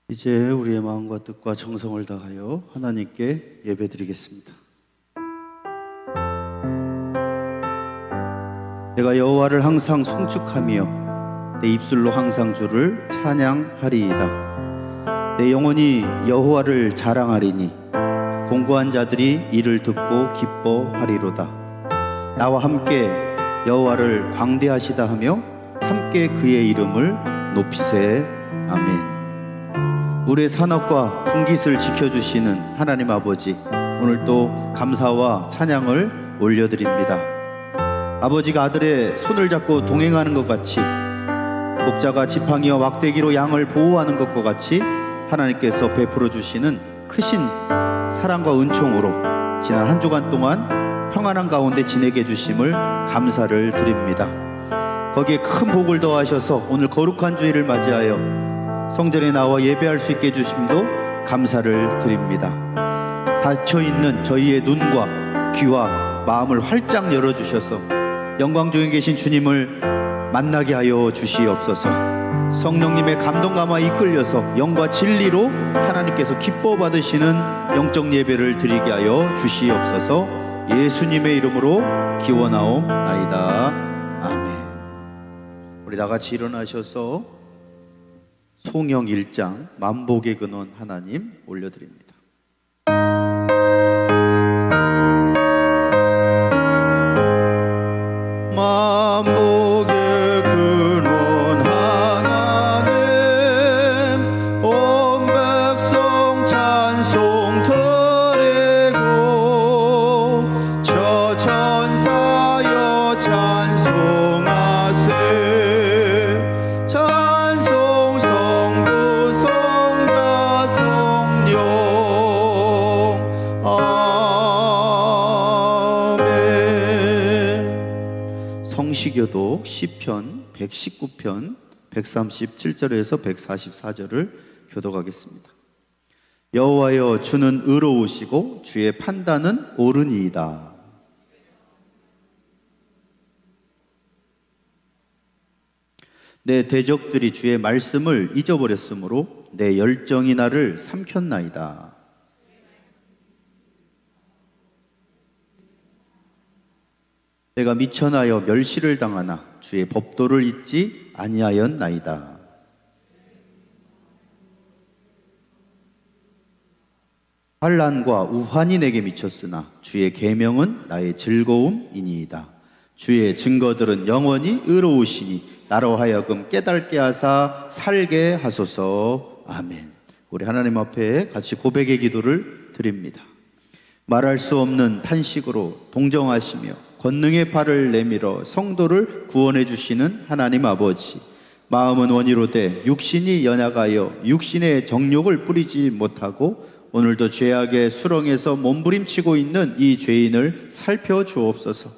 이제 우리의 마음과 뜻과 정성을 다하여 하나님께 예배드리겠습니다. 내가 여호와를 항상 송축하며 내 입술로 항상 주를 찬양하리이다. 내 영혼이 여호와를 자랑하리니 공고한 자들이 이를 듣고 기뻐하리로다. 나와 함께 여호와를 광대하시다 하며 함께 그의 이름을 높이세. 아멘. 우리의 산업과 분깃을 지켜주시는 하나님 아버지, 오늘도 감사와 찬양을 올려드립니다. 아버지가 아들의 손을 잡고 동행하는 것 같이, 목자가 지팡이와 막대기로 양을 보호하는 것과 같이 하나님께서 베풀어 주시는 크신 사랑과 은총으로 지난 한 주간 동안 평안한 가운데 지내게 해주심을 감사를 드립니다. 거기에 큰 복을 더하셔서 오늘 거룩한 주일을 맞이하여 성전에 나와 예배할 수 있게 해주심도 감사를 드립니다. 닫혀있는 저희의 눈과 귀와 마음을 활짝 열어주셔서 영광 중에 계신 주님을 만나게 하여 주시옵소서. 성령님의 감동 감화 이끌려서 영과 진리로 하나님께서 기뻐 받으시는 영적 예배를 드리게 하여 주시옵소서. 예수님의 이름으로 기원하옵나이다. 아멘. 우리 다같이 일어나셔서 송영 1장 만복의 근원 하나님 올려드립니다. 만복의 근원 하나님, 온 백성 찬송 드리고 저 천사여 찬송하세. 찬송 성부 성자 성령. 아멘. 성시교독 시편 119편 137절에서 144절을 교독하겠습니다. 여호와여, 주는 의로우시고 주의 판단은 옳으니이다. 내 대적들이 주의 말씀을 잊어버렸으므로 내 열정이 나를 삼켰나이다. 내가 미천하여 멸시를 당하나 주의 법도를 잊지 아니하였나이다. 환난과 우환이 내게 미쳤으나 주의 계명은 나의 즐거움이니이다. 주의 증거들은 영원히 의로우시니 나로 하여금 깨닫게 하사 살게 하소서. 아멘. 우리 하나님 앞에 같이 고백의 기도를 드립니다. 말할 수 없는 탄식으로 동정하시며 권능의 팔을 내밀어 성도를 구원해 주시는 하나님 아버지, 마음은 원이로되 육신이 연약하여 육신의 정욕을 뿌리지 못하고 오늘도 죄악의 수렁에서 몸부림치고 있는 이 죄인을 살펴주옵소서.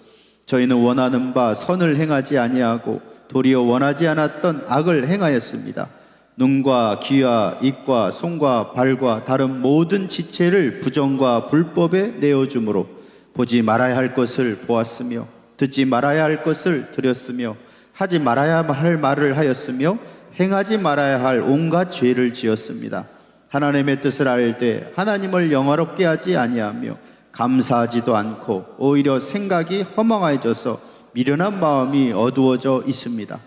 저희는 원하는 바 선을 행하지 아니하고 도리어 원하지 않았던 악을 행하였습니다. 눈과 귀와 입과 손과 발과 다른 모든 지체를 부정과 불법에 내어주므로 보지 말아야 할 것을 보았으며 듣지 말아야 할 것을 들었으며 하지 말아야 할 말을 하였으며 행하지 말아야 할 온갖 죄를 지었습니다. 하나님의 뜻을 알 때 하나님을 영화롭게 하지 아니하며 감사하지도 않고 오히려 생각이 허망해져서 미련한 마음이 어두워져 있습니다.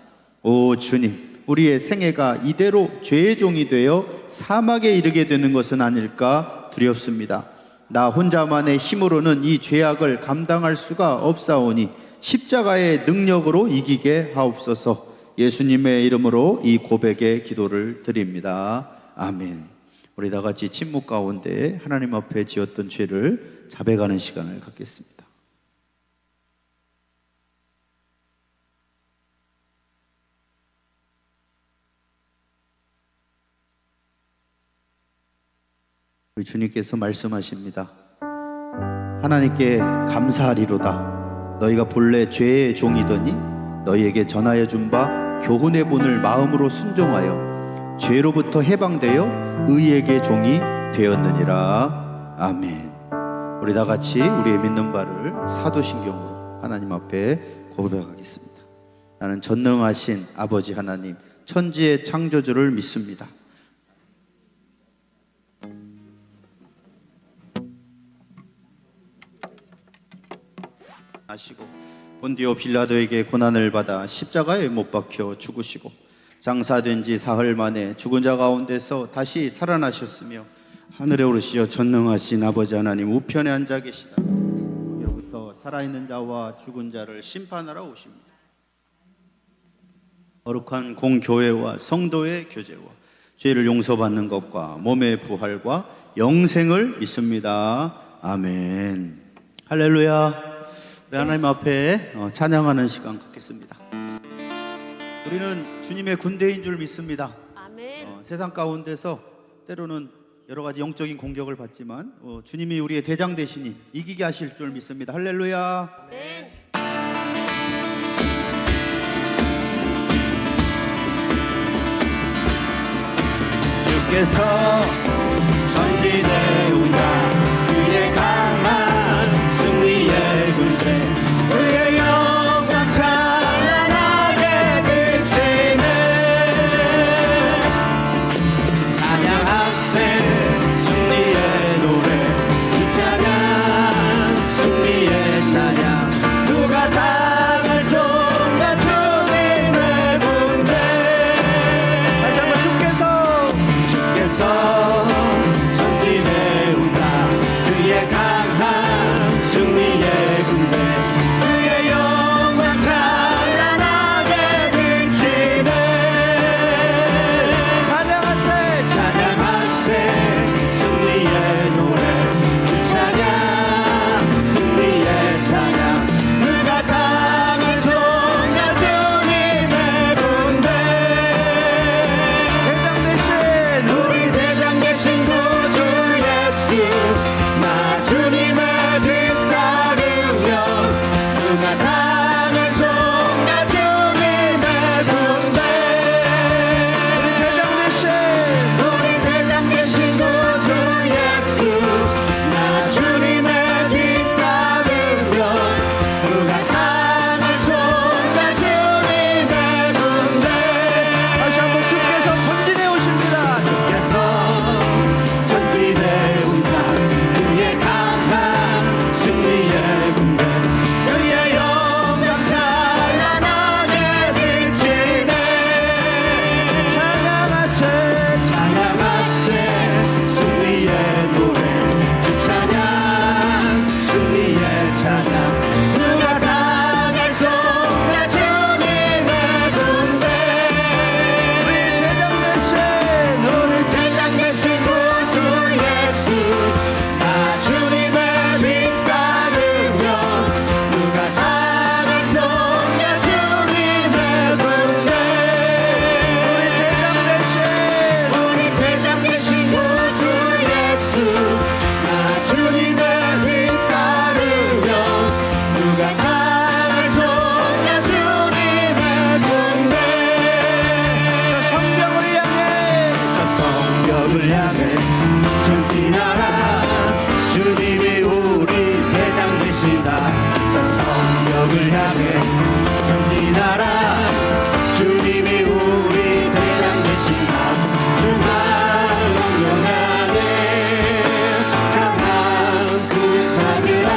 오 주님, 우리의 생애가 이대로 죄의 종이 되어 사막에 이르게 되는 것은 아닐까 두렵습니다. 나 혼자만의 힘으로는 이 죄악을 감당할 수가 없사오니 십자가의 능력으로 이기게 하옵소서. 예수님의 이름으로 이 고백의 기도를 드립니다. 아멘. 우리 다 같이 침묵 가운데 하나님 앞에 지었던 죄를 자백하는 시간을 갖겠습니다. 우리 주님께서 말씀하십니다. 하나님께 감사하리로다. 너희가 본래 죄의 종이더니 너희에게 전하여 준 바 교훈의 본을 마음으로 순종하여 죄로부터 해방되어 의에게 종이 되었느니라. 아멘. 우리 다 같이 우리의 믿는 바를 사도신경으로 하나님 앞에 고백하겠습니다. 나는 전능하신 아버지 하나님, 천지의 창조주를 믿습니다. 하시고 본디오 빌라도에게 고난을 받아 십자가에 못 박혀 죽으시고 장사된 지 사흘 만에 죽은 자 가운데서 다시 살아나셨으며 하늘에 오르시어 전능하신 아버지 하나님 우편에 앉아 계시다. 여기로부터 살아있는 자와 죽은 자를 심판하러 오십니다. 거룩한 공교회와 성도의 교제와 죄를 용서받는 것과 몸의 부활과 영생을 믿습니다. 아멘. 할렐루야. 우리 하나님 앞에 찬양하는 시간 갖겠습니다. 우리는 주님의 군대인 줄 믿습니다. 아멘. 세상 가운데서 때로는 여러 가지 영적인 공격을 받지만 주님이 우리의 대장 되시니 이기게 하실 줄 믿습니다. 할렐루야. 아멘. 주께서 전진해 온다. 그의 강한 승리의 군대 그의 영광 찬란하게 비치네. 찬양하세 승리의 노래 찬양 승리의 찬양 누가 당할 순간 주님의 군대. 다시 한번 주께서 전진해 온다. 그의 강한 승리의 군대 그의 영광 찬란하게 비치네. 찬양하세 승리의 노래 찬양 승리의 찬양 누가 당할 순간 주님의 군대. 우리 대장 되신 구주 예수 나 주님의 뒤따르며 누가 당할 순간 주님의 군대. 우리 대장 되신 구주 예수 나 주님의 뒤따르며 누가 당할 순간 주님의 군대. 다시 한번 주께서 전진해 오십니다. 주께서 전진해 온다. 그의 강한 승리의 군대 그의 영광 찬란하게 비치네. 찬양하세 승리의 노래 주 찬양 승리의 찬양 누가 당할 순간 주님의 군대. 우리 대장 되신 구주 예수 나 주님의 뒤따르며 누가 당할 순간 주님의 군대. 우리 대장 되신 구주 예수 나 주님의 뒤따르며 누가 당할 순간 주님의 군대. 성벽을 향해 전진하라. 주님이 우리 대장 되신다. 저 성벽을 향해 전진하라. 주님이 우리 대장 되신다. 주가 명령하네 강한 군사들아.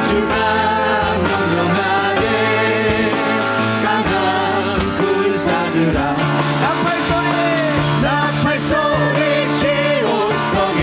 주가 명령하네 강한 군사들아. 나팔 소리 시온성에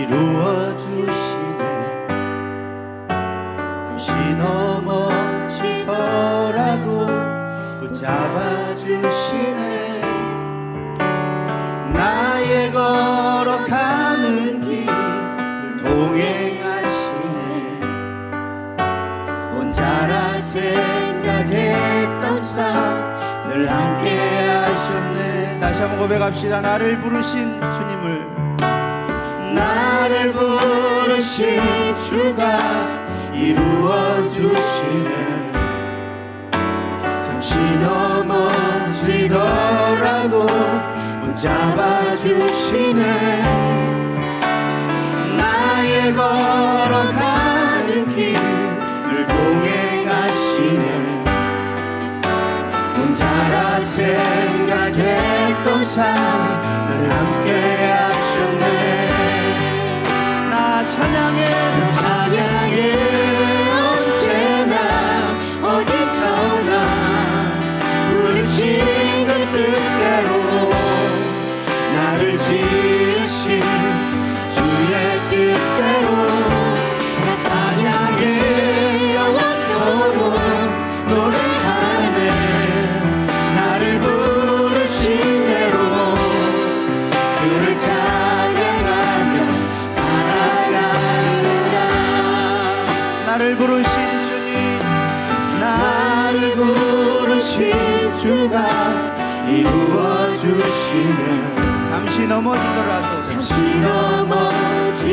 이루어 주시네. 잠시 넘어지더라도 붙잡아 주시네. 나의 걸어가는 길을 동행하시네. 혼자라 생각했던 삶 늘 함께 하셨네. 다시 한번 고백합시다. 나를 부르신 주님을, 나를 부르신 주가 이루어 주시네. 잠시 넘어지더라도 붙잡아 주시네. 나의 걸어가는 길을 동행하시네. 혼자라 생각했던 삶을 함께 하셨네. 나 찬양해, 찬양해. 언제나 어디서나 부르신 그 뜻대로 나를 지으신 주의 뜻대로 나 찬양해. 영원토록 노래하네. 나를 부르신 대로 주를 찬양하며 살아가리라. 나를 부르신 주님, 나를 부르신 주가 이루어 주시네. 잠시 넘어지더라도, 잠시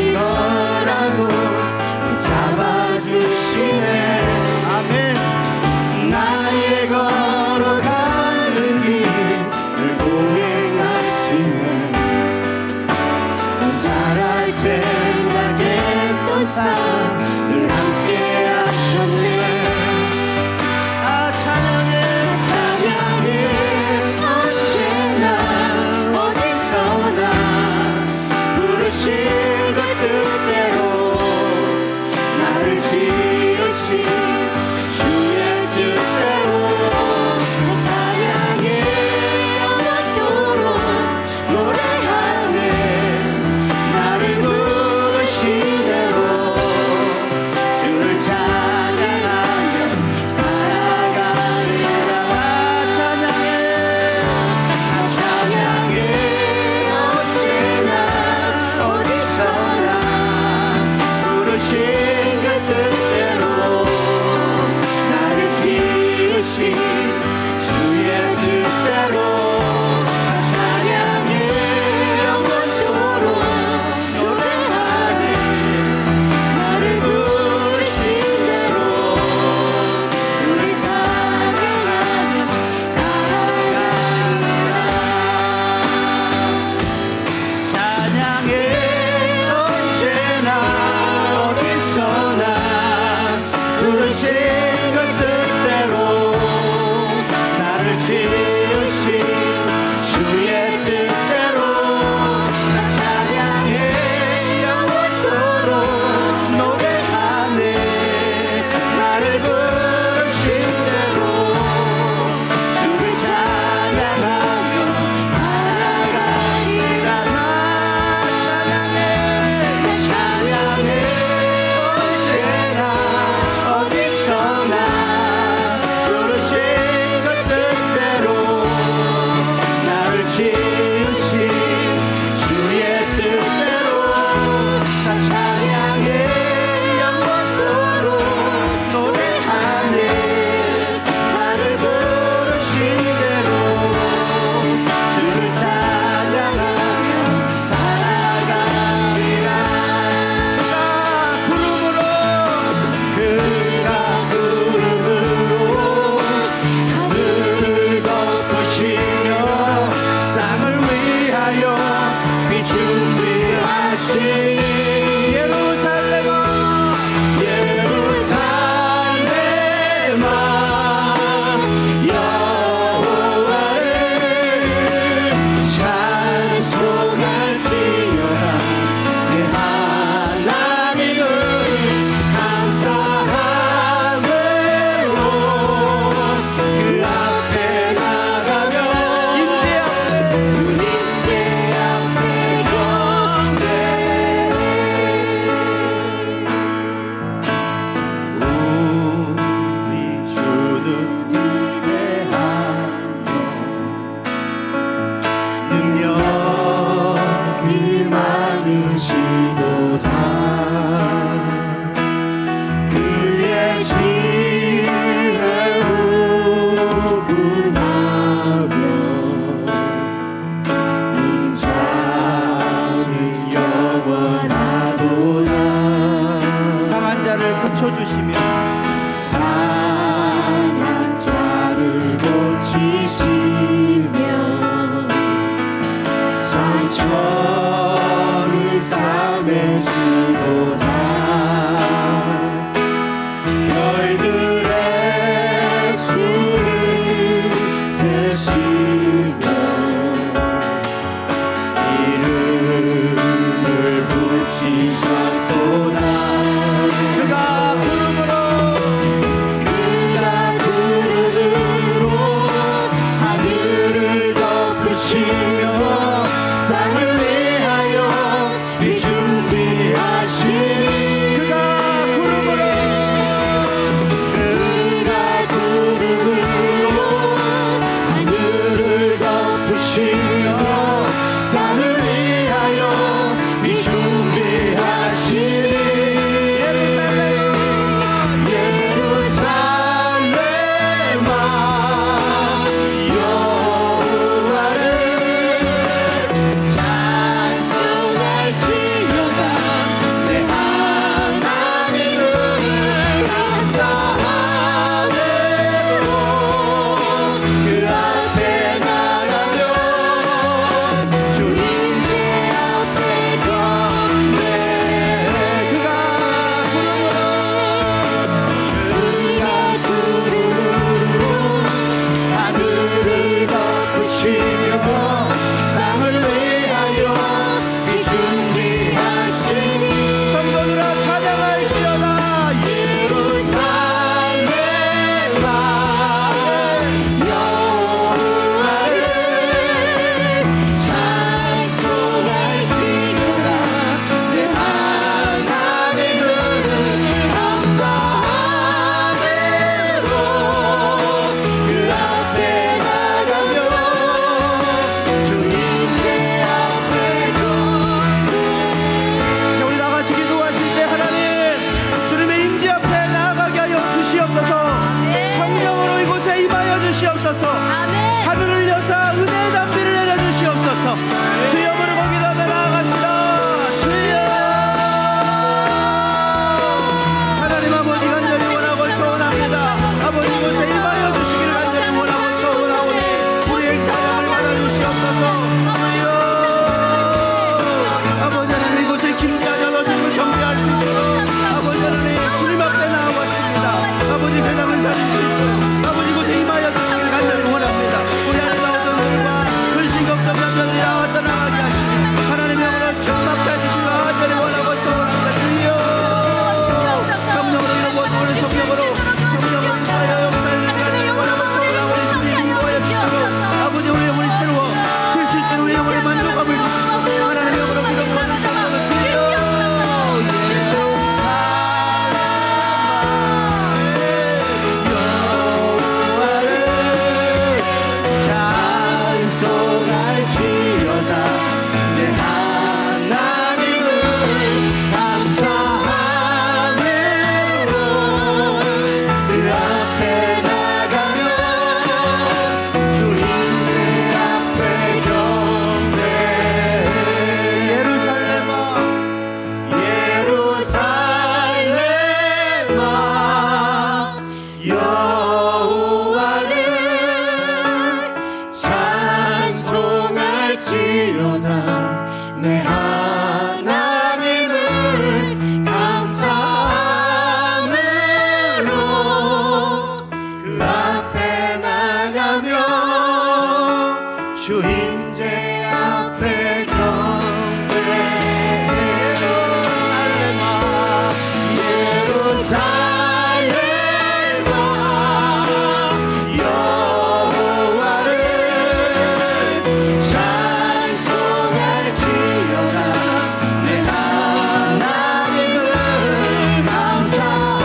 넘어지더라도 붙잡아 주시네. 아멘. 나의 걸어가는 길을 동행하시네. 혼자라 생각했던 삶을 함께 하셨네. 아 찬양해, 찬양해. 언제나 어디서나 부르신 그 뜻대로 나를 지으신 예루살렘의 지도다. 별들의 수를 세시며 이름을 붙이셨도다. 그가 구름으로 하늘을 덮으시며 땅을 위하여 이 준비하시니 그가 구름으로 하늘을 덮으시며 땅을 위하여 이 준비하시니 예루살렘아 여호와를 찬송할지어다. 내 하나님을 감사하며 그 앞에 나가며 주님의 앞에 걷네. 그가 구름으로 하늘을 덮으시며 땅을 위하여 이 준비하시니 성도들아 찬양할지어다. 예루살렘아 여호와를 찬송할지어다. 내 하나님을 감사하며 그 앞에 나가며 주님의 앞에 걷네. 우리 다같이 기도하실 때 하나님 주님의 임재 앞에 나아가게 하여 주시옵소서. 성령으로 이곳에 임하여 주시옵소서. 하늘을 여사 은혜의 담비를 내려주시옵소서. 주여 부르고 기도하며 나아갑시다. 주여 하나님 아버지 간절히 원하고 소원합니다. 아버지 이곳에 임하여 주시기를 간절히 원하고 소원하오니 우리의 사랑을 받아주시옵소서. 주여 아버지 하나님 이곳에 김대하여 주님을 경배할 수 있도록 아버지 하나님 주님 앞에 나와왔습니다. 아버지 배당을 살리시고 아버지 이곳에 임하여 주시기를 간절히 원합니다. 우리 안에 나오던 들과 글씨 걱정 남자들이 나왔다 나가게 하시며 하나님의 영으로 충만케 해주시기를 간절히 원하고 소원합니다. 주여 성령으로 이루어져 오는 성령으로 인하여 역사를 간절히 원하고 소원하고 우리 주님 인도하여 주시고 아버지 우리의 영혼이 새로워 쉴 수 있는 우리의 영혼의 만족감을 주시고 하나님의 영으로 기도하는 성령을 주여 여호와를 찬송할지어다. 내 하나님을 감사하며 그 앞에 나가며 주님의 앞에 경배. 예루살렘아 여호와를 찬송할지어다. 내 하나님을 감사함으로 그 앞에 나가며 주 임재 앞에 경배. 예루살렘아 여호와를 찬송할지어다. 내 하나님을 감사하며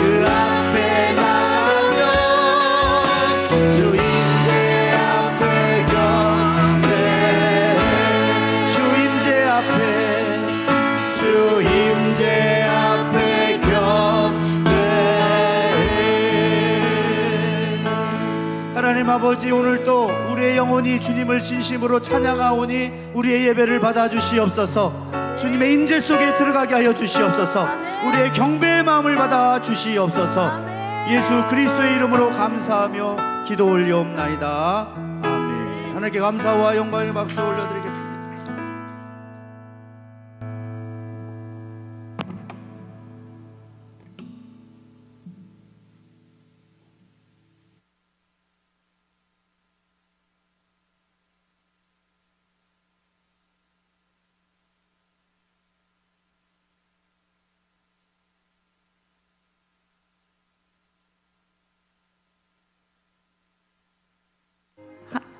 그 앞에 나가며 주 임재 앞에 경배. 주 임재 앞에 경배. 하나님 아버지 오늘도 우리의 영혼이 주님을 진심으로 찬양하오니 우리의 예배를 받아 주시옵소서. 주님의 임재 속에 들어가게 하여 주시옵소서. 우리의 경배의 마음을 받아 주시옵소서. 예수 그리스도의 이름으로 감사하며 기도 올리옵나이다. 아멘. 하나님께 감사와 영광의 박수 올려드리겠습니다.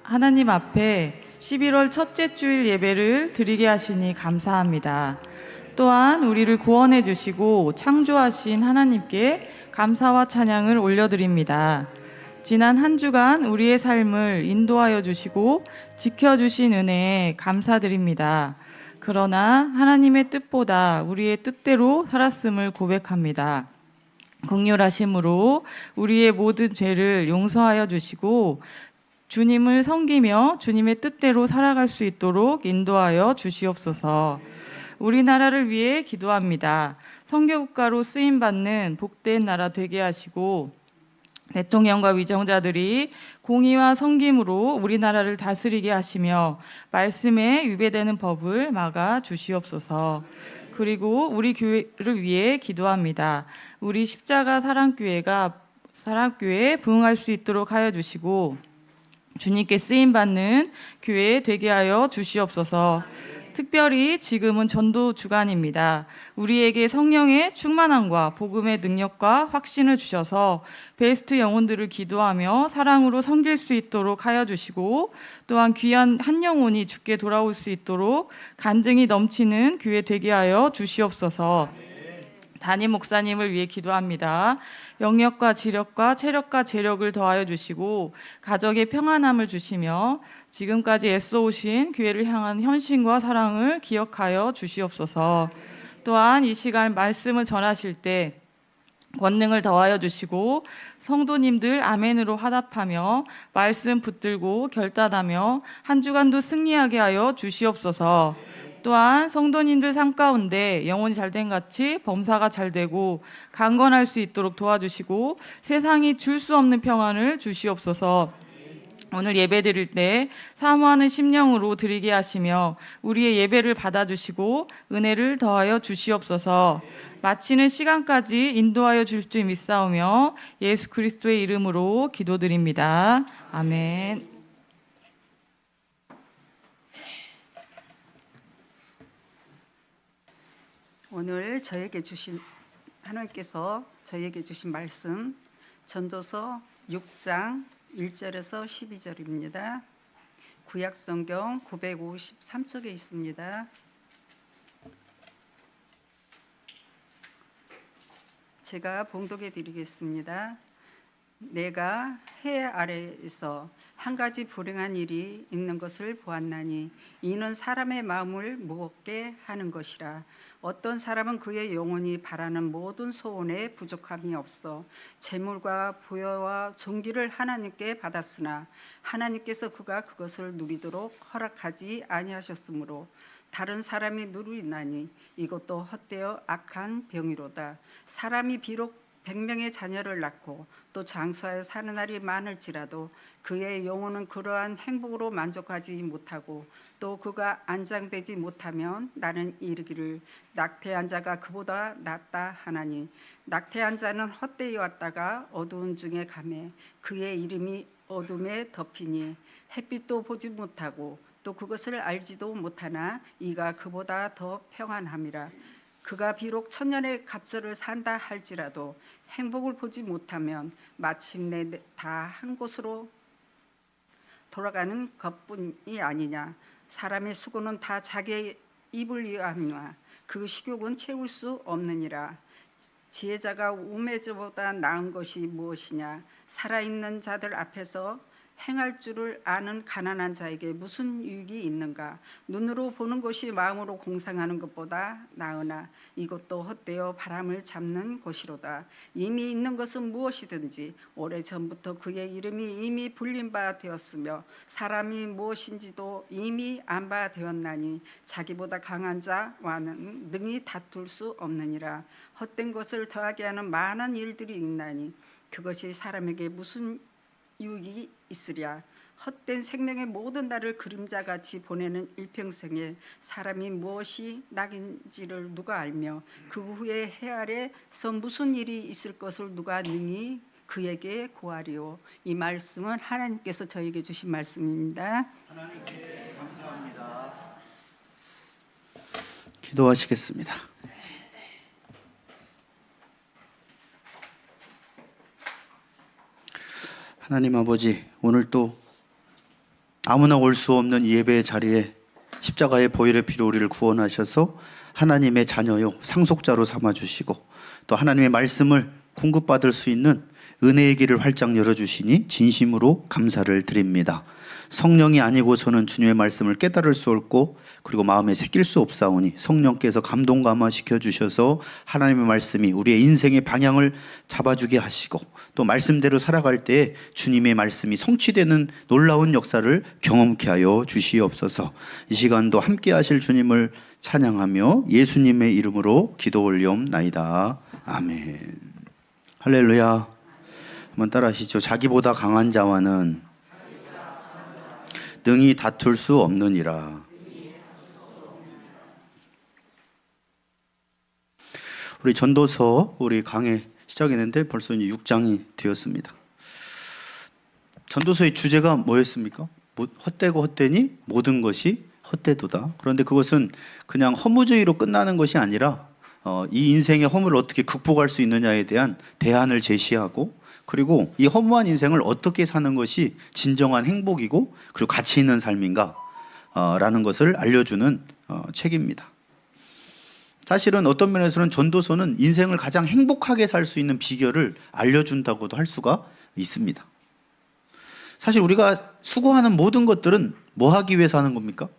하나님 앞에 11월 첫째 주일 예배를 드리게 하시니 감사합니다. 또한 우리를 구원해 주시고 창조하신 하나님께 감사와 찬양을 올려드립니다. 지난 한 주간 우리의 삶을 인도하여 주시고 지켜주신 은혜에 감사드립니다. 그러나 하나님의 뜻보다 우리의 뜻대로 살았음을 고백합니다. 긍휼하심으로 우리의 모든 죄를 용서하여 주시고 주님을 섬기며 주님의 뜻대로 살아갈 수 있도록 인도하여 주시옵소서. 우리나라를 위해 기도합니다. 선교국가로 쓰임받는 복된 나라 되게 하시고 대통령과 위정자들이 공의와 섬김으로 우리나라를 다스리게 하시며 말씀에 위배되는 법을 막아 주시옵소서. 그리고 우리 교회를 위해 기도합니다. 우리 십자가 사랑교회에 부응할 수 있도록 하여 주시고 주님께 쓰임받는 교회 되게 하여 주시옵소서. 특별히 지금은 전도 주간입니다. 우리에게 성령의 충만함과 복음의 능력과 확신을 주셔서 베스트 영혼들을 기도하며 사랑으로 섬길 수 있도록 하여 주시고 또한 귀한 한 영혼이 주께 돌아올 수 있도록 간증이 넘치는 교회 되게 하여 주시옵소서. 담임 목사님을 위해 기도합니다. 영역과 지력과 체력과 재력을 더하여 주시고 가정의 평안함을 주시며 지금까지 애써오신 교회를 향한 헌신과 사랑을 기억하여 주시옵소서. 또한 이 시간 말씀을 전하실 때 권능을 더하여 주시고 성도님들 아멘으로 화답하며 말씀 붙들고 결단하며 한 주간도 승리하게 하여 주시옵소서. 또한 성도님들 삶 가운데 영혼이 잘된 같이 범사가 잘되고 강건할 수 있도록 도와주시고 세상이 줄 수 없는 평안을 주시옵소서. 오늘 예배 드릴 때 사모하는 심령으로 드리게 하시며 우리의 예배를 받아주시고 은혜를 더하여 주시옵소서. 마치는 시간까지 인도하여 줄 줄 믿사오며 예수 그리스도의 이름으로 기도드립니다. 아멘. 오늘 하나님께서 저에게 주신 말씀 전도서 6장 1절에서 12절입니다. 구약성경 953쪽에 있습니다. 제가 봉독해 드리겠습니다. 내가 해 아래에서 한 가지 불행한 일이 있는 것을 보았나니 이는 사람의 마음을 무겁게 하는 것이라. 어떤 사람은 그의 영혼이 바라는 모든 소원에 부족함이 없어 재물과 부여와 존귀를 하나님께 받았으나 하나님께서 그가 그것을 누리도록 허락하지 아니하셨으므로 다른 사람이 누리나니 이것도 헛되어 악한 병이로다. 사람이 비록 100명의 자녀를 낳고 또 장수하여 사는 날이 많을지라도 그의 영혼은 그러한 행복으로 만족하지 못하고 또 그가 안장되지 못하면 나는 이르기를 낙태한 자가 그보다 낫다 하나니 낙태한 자는 헛되이 왔다가 어두운 중에 가매 그의 이름이 어둠에 덮이니 햇빛도 보지 못하고 또 그것을 알지도 못하나 이가 그보다 더 평안함이라. 그가 비록 천년의 갑절을 산다 할지라도 행복을 보지 못하면 마침내 다 한 곳으로 돌아가는 것뿐이 아니냐. 사람의 수고는 다 자기의 입을 위함이나 그 식욕은 채울 수 없느니라. 지혜자가 우매자보다 나은 것이 무엇이냐. 살아있는 자들 앞에서 행할 줄을 아는 가난한 자에게 무슨 유익이 있는가. 눈으로 보는 것이 마음으로 공상하는 것보다 나으나 이것도 헛되어 바람을 잡는 것이로다. 이미 있는 것은 무엇이든지 오래전부터 그의 이름이 이미 불린 바 되었으며 사람이 무엇인지도 이미 안 바 되었나니 자기보다 강한 자와는 능히 다툴 수 없느니라. 헛된 것을 더하게 하는 많은 일들이 있나니 그것이 사람에게 무슨 유익이 있으랴. 헛된 생명의 모든 날을 그림자같이 보내는 일평생에 사람이 무엇이 낙인지를 누가 알며 그 후에 해 아래서 무슨 일이 있을 것을 누가 능히 그에게 구하리오. 이 말씀은 하나님께서 저에게 주신 말씀입니다. 하나님께 감사합니다. 기도하시겠습니다. 하나님 아버지, 오늘 또 아무나 올 수 없는 예배의 자리에 십자가의 보혈의 피로 우리를 구원하셔서 하나님의 자녀요 상속자로 삼아주시고 또 하나님의 말씀을 공급받을 수 있는 은혜의 길을 활짝 열어주시니 진심으로 감사를 드립니다. 성령이 아니고서는 주님의 말씀을 깨달을 수 없고 그리고 마음에 새길 수 없사오니 성령께서 감동 감화시켜 주셔서 하나님의 말씀이 우리의 인생의 방향을 잡아주게 하시고 또 말씀대로 살아갈 때에 주님의 말씀이 성취되는 놀라운 역사를 경험케 하여 주시옵소서. 이 시간도 함께 하실 주님을 찬양하며 예수님의 이름으로 기도 올리옵나이다. 아멘. 할렐루야. 한번 따라 하시죠. 자기보다 강한 자와는 능히 다툴 수 없느니라. 우리 전도서 우리 강의 시작했는데 벌써 이제 6장이 되었습니다. 전도서의 주제가 뭐였습니까? 헛되고 헛되니 모든 것이 헛되도다. 그런데 그것은 그냥 허무주의로 끝나는 것이 아니라 이 인생의 허물을 어떻게 극복할 수 있느냐에 대한 대안을 제시하고 그리고 이 허무한 인생을 어떻게 사는 것이 진정한 행복이고 그리고 가치 있는 삶인가 라는 것을 알려주는 책입니다. 사실은 어떤 면에서는 전도서는 인생을 가장 행복하게 살 수 있는 비결을 알려준다고도 할 수가 있습니다. 사실 우리가 수고하는 모든 것들은 뭐 하기 위해서 하는 겁니까?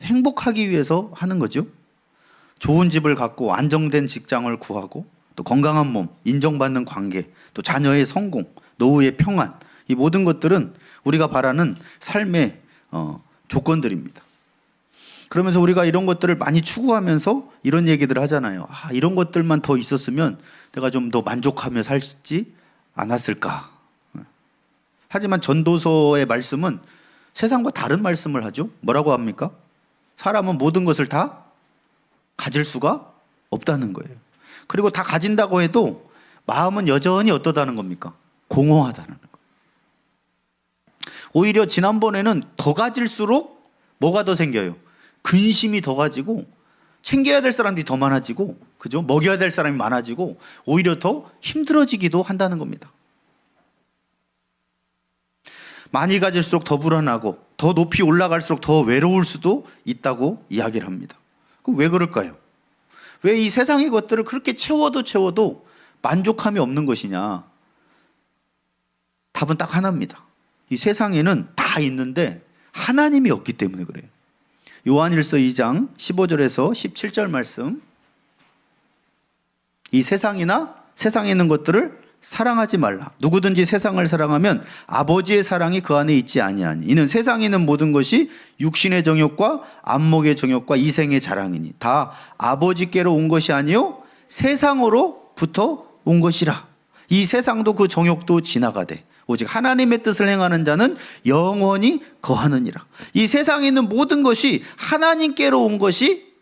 행복하기 위해서 하는 거죠. 좋은 집을 갖고 안정된 직장을 구하고 또 건강한 몸, 인정받는 관계, 또 자녀의 성공, 노후의 평안, 이 모든 것들은 우리가 바라는 삶의 조건들입니다. 그러면서 우리가 이런 것들을 많이 추구하면서 이런 얘기들을 하잖아요. 이런 것들만 더 있었으면 내가 좀 더 만족하며 살지 않았을까. 하지만 전도서의 말씀은 세상과 다른 말씀을 하죠. 뭐라고 합니까? 사람은 모든 것을 다 가질 수가 없다는 거예요. 그리고 다 가진다고 해도 마음은 여전히 어떠다는 겁니까? 공허하다는 거예요. 오히려 지난번에는 더 가질수록 뭐가 더 생겨요? 근심이 더 가지고 챙겨야 될 사람들이 더 많아지고 그죠? 먹여야 될 사람이 많아지고 오히려 더 힘들어지기도 한다는 겁니다. 많이 가질수록 더 불안하고 더 높이 올라갈수록 더 외로울 수도 있다고 이야기를 합니다. 그럼 왜 그럴까요? 왜 이 세상의 것들을 그렇게 채워도 만족함이 없는 것이냐? 답은 딱 하나입니다. 이 세상에는 다 있는데 하나님이 없기 때문에 그래요. 요한일서 2장 15절에서 17절 말씀. 이 세상이나 세상에 있는 것들을 사랑하지 말라. 누구든지 세상을 사랑하면 아버지의 사랑이 그 안에 있지 아니하니 이는 세상에 있는 모든 것이 육신의 정욕과 안목의 정욕과 이생의 자랑이니 다 아버지께로 온 것이 아니요 세상으로부터 온 것이라. 이 세상도 그 정욕도 지나가되 오직 하나님의 뜻을 행하는 자는 영원히 거하느니라. 이 세상에 있는 모든 것이 하나님께로 온 것이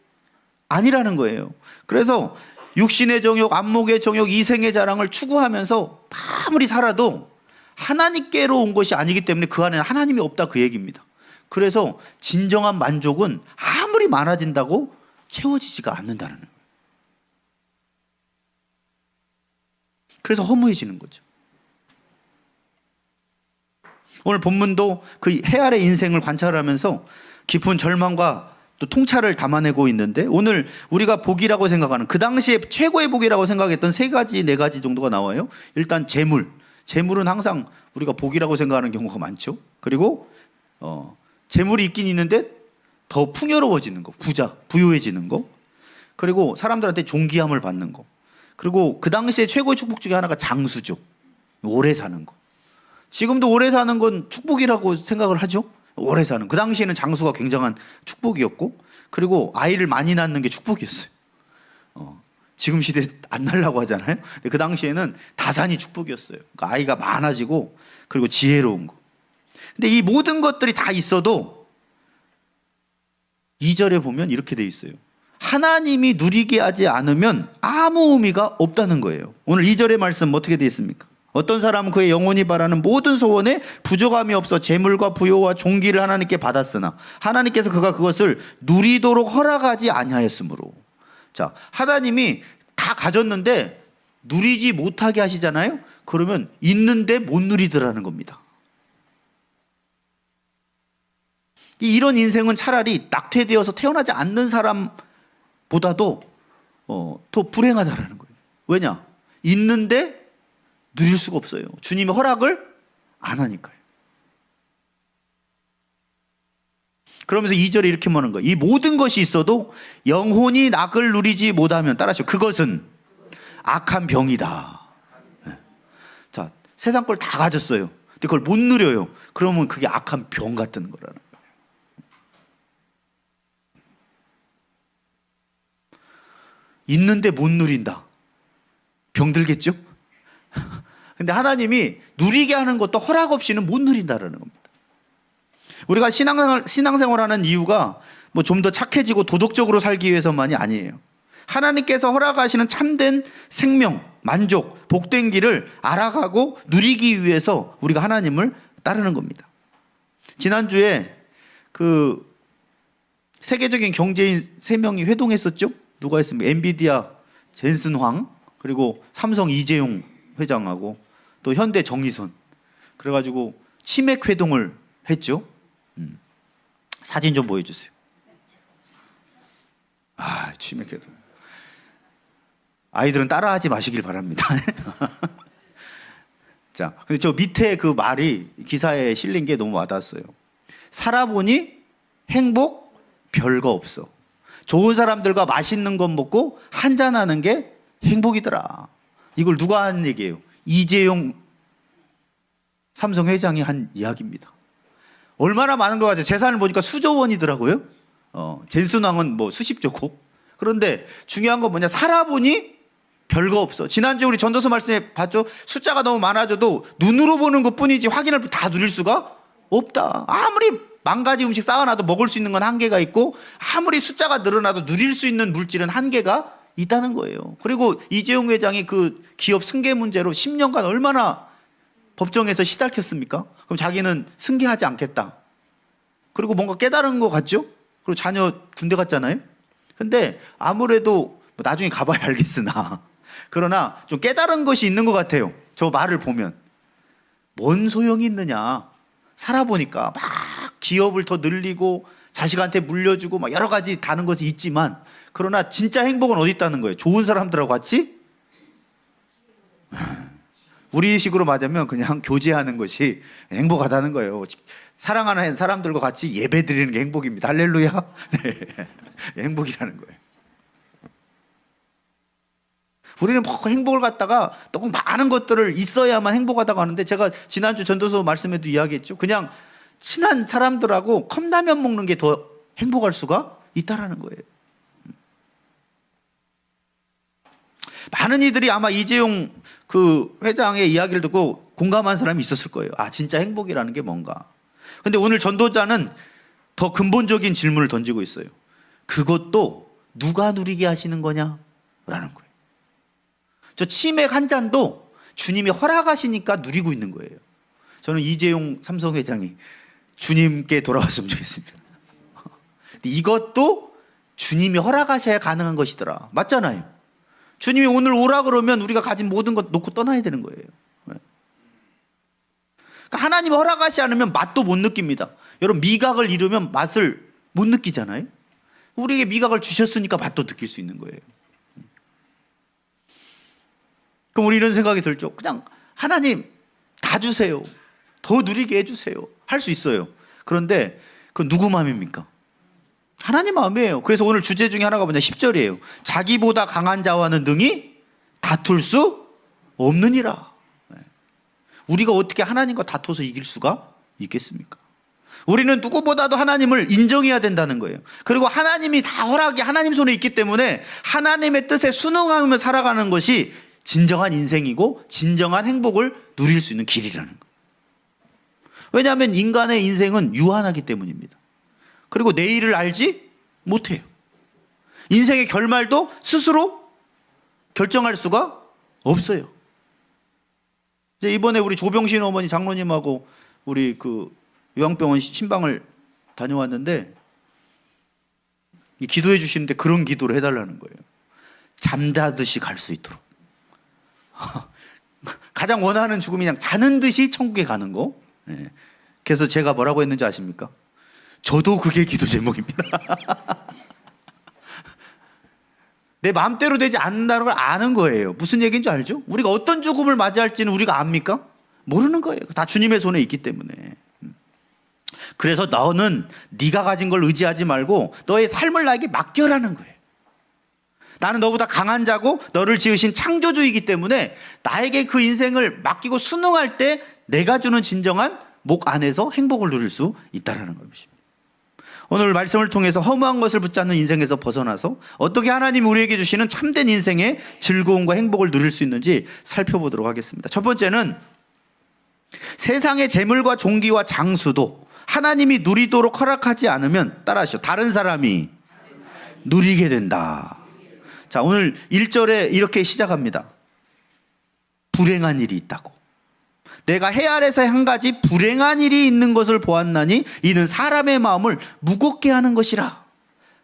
아니라는 거예요. 그래서 육신의 정욕, 안목의 정욕, 이생의 자랑을 추구하면서 아무리 살아도 하나님께로 온 것이 아니기 때문에 그 안에는 하나님이 없다 그 얘기입니다. 그래서 진정한 만족은 아무리 많아진다고 채워지지가 않는다는 거예요. 그래서 허무해지는 거죠. 오늘 본문도 그 해 아래 인생을 관찰하면서 깊은 절망과 또 통찰을 담아내고 있는데 오늘 우리가 복이라고 생각하는 그 당시에 최고의 복이라고 생각했던 3가지, 4가지 정도가 나와요. 일단 재물. 재물은 항상 우리가 복이라고 생각하는 경우가 많죠. 그리고 재물이 있긴 있는데 더 풍요로워지는 거, 부유해지는 거. 그리고 사람들한테 존귀함을 받는 거. 그리고 그 당시에 최고의 축복 중에 하나가 장수죠. 오래 사는 거. 지금도 오래 사는 건 축복이라고 생각을 하죠. 오래 사는. 그 당시에는 장수가 굉장한 축복이었고 그리고 아이를 많이 낳는 게 축복이었어요. 지금 시대에 안 낳으려고 하잖아요. 근데 그 당시에는 다산이 축복이었어요. 그러니까 아이가 많아지고 그리고 지혜로운 거. 근데 이 모든 것들이 다 있어도 2절에 보면 이렇게 돼 있어요. 하나님이 누리게 하지 않으면 아무 의미가 없다는 거예요. 오늘 2절의 말씀 어떻게 돼 있습니까? 어떤 사람은 그의 영혼이 바라는 모든 소원에 부족함이 없어 재물과 부요와 종기를 하나님께 받았으나 하나님께서 그가 그것을 누리도록 허락하지 아니하였으므로. 자, 하나님이 다 가졌는데 누리지 못하게 하시잖아요. 그러면 있는데 못 누리더라는 겁니다. 이런 인생은 차라리 낙태되어서 태어나지 않는 사람보다도 더 불행하다라는 거예요. 왜냐? 있는데 누릴 수가 없어요. 주님의 허락을 안 하니까요. 그러면서 2절에 이렇게 말하는 거예요. 이 모든 것이 있어도 영혼이 낙을 누리지 못하면, 따라하시오, 그것은 악한 병이다. 네. 자, 세상 걸 다 가졌어요. 근데 그걸 못 누려요. 그러면 그게 악한 병 같은 거라는 거예요. 있는데 못 누린다. 병들겠죠? 근데 하나님이 누리게 하는 것도 허락 없이는 못 누린다라는 겁니다. 우리가 신앙생활하는 이유가 뭐 좀 더 착해지고 도덕적으로 살기 위해서만이 아니에요. 하나님께서 허락하시는 참된 생명, 만족, 복된 길을 알아가고 누리기 위해서 우리가 하나님을 따르는 겁니다. 지난주에 그 세계적인 경제인 3명이 회동했었죠? 누가 했습니까? 엔비디아 젠슨 황, 그리고 삼성 이재용 회장하고 또 현대 정의선, 그래가지고 치맥 회동을 했죠. 사진 좀 보여주세요. 아, 치맥 회동. 아이들은 따라하지 마시길 바랍니다. 자, 근데 저 밑에 그 말이 기사에 실린 게 너무 와닿았어요. 살아보니 행복 별거 없어. 좋은 사람들과 맛있는 것 먹고 한잔하는 게 행복이더라. 이걸 누가 한 얘기예요? 이재용 삼성 회장이 한 이야기입니다. 얼마나 많은 거 같아요. 재산을 보니까 수조 원이더라고요. 젠슨왕은 뭐 수십조고. 그런데 중요한 건 뭐냐? 살아보니 별거 없어. 지난주에 우리 전도서 말씀에 봤죠? 숫자가 너무 많아져도 눈으로 보는 것 뿐이지 확인을 다 누릴 수가 없다. 아무리 10,000가지 음식 쌓아놔도 먹을 수 있는 건 한계가 있고, 아무리 숫자가 늘어나도 누릴 수 있는 물질은 한계가 있다는 거예요. 그리고 이재용 회장이 그 기업 승계 문제로 10년간 얼마나 법정에서 시달켰습니까? 그럼 자기는 승계하지 않겠다. 그리고 뭔가 깨달은 것 같죠? 그리고 자녀 군대 갔잖아요. 근데 아무래도 나중에 가봐야 알겠으나, 그러나 좀 깨달은 것이 있는 것 같아요. 저 말을 보면. 뭔 소용이 있느냐. 살아보니까 막 기업을 더 늘리고 자식한테 물려주고 막 여러 가지 다른 것이 있지만, 그러나 진짜 행복은 어디 있다는 거예요? 좋은 사람들하고 같이 우리식으로 말하면 그냥 교제하는 것이 행복하다는 거예요. 사랑하는 사람들과 같이 예배 드리는 게 행복입니다. 할렐루야. 네. 행복이라는 거예요. 우리는 뭐 행복을 갖다가 너무 많은 것들을 있어야만 행복하다고 하는데, 제가 지난주 전도서 말씀에도 이야기했죠. 그냥 친한 사람들하고 컵라면 먹는 게 더 행복할 수가 있다라는 거예요. 많은 이들이 아마 이재용 그 회장의 이야기를 듣고 공감한 사람이 있었을 거예요. 아, 진짜 행복이라는 게 뭔가. 근데 오늘 전도자는 더 근본적인 질문을 던지고 있어요. 그것도 누가 누리게 하시는 거냐? 라는 거예요. 저 치맥 한 잔도 주님이 허락하시니까 누리고 있는 거예요. 저는 이재용 삼성 회장이 주님께 돌아왔으면 좋겠습니다. 이것도 주님이 허락하셔야 가능한 것이더라. 맞잖아요. 주님이 오늘 오라 그러면 우리가 가진 모든 것 놓고 떠나야 되는 거예요. 그러니까 하나님이 허락하지 않으면 맛도 못 느낍니다. 여러분, 미각을 잃으면 맛을 못 느끼잖아요. 우리에게 미각을 주셨으니까 맛도 느낄 수 있는 거예요. 그럼 우리 이런 생각이 들죠. 그냥 하나님 다 주세요. 더 누리게 해주세요. 할 수 있어요. 그런데 그건 누구 마음입니까? 하나님 마음이에요. 그래서 오늘 주제 중에 하나가 뭐냐? 10절이에요. 자기보다 강한 자와는 능히 다툴 수 없느니라. 우리가 어떻게 하나님과 다퉈서 이길 수가 있겠습니까? 우리는 누구보다도 하나님을 인정해야 된다는 거예요. 그리고 하나님이 다 허락이 하나님 손에 있기 때문에 하나님의 뜻에 순응하며 살아가는 것이 진정한 인생이고 진정한 행복을 누릴 수 있는 길이라는 거예요. 왜냐하면 인간의 인생은 유한하기 때문입니다. 그리고 내일을 알지 못해요. 인생의 결말도 스스로 결정할 수가 없어요. 이제 이번에 우리 조병신 어머니 장로님하고 우리 그 요양병원 신방을 다녀왔는데 기도해 주시는데 그런 기도를 해달라는 거예요. 잠자듯이 갈 수 있도록. 가장 원하는 죽음이 그냥 자는 듯이 천국에 가는 거. 예. 그래서 제가 뭐라고 했는지 아십니까? 저도 그게 기도 제목입니다. 내 마음대로 되지 않는다는 걸 아는 거예요. 무슨 얘기인지 알죠? 우리가 어떤 죽음을 맞이할지는 우리가 압니까? 모르는 거예요. 다 주님의 손에 있기 때문에. 그래서 너는 네가 가진 걸 의지하지 말고 너의 삶을 나에게 맡겨라는 거예요. 나는 너보다 강한 자고 너를 지으신 창조주이기 때문에 나에게 그 인생을 맡기고 순응할 때 내가 주는 진정한 목 안에서 행복을 누릴 수 있다는 것입니다. 오늘 말씀을 통해서 허무한 것을 붙잡는 인생에서 벗어나서 어떻게 하나님이 우리에게 주시는 참된 인생의 즐거움과 행복을 누릴 수 있는지 살펴보도록 하겠습니다. 첫 번째는 세상의 재물과 종기와 장수도 하나님이 누리도록 허락하지 않으면 따라하시오. 다른 사람이 누리게 된다. 자, 오늘 1절에 이렇게 시작합니다. 불행한 일이 있다고. 내가 해 아래서 한 가지 불행한 일이 있는 것을 보았나니 이는 사람의 마음을 무겁게 하는 것이라.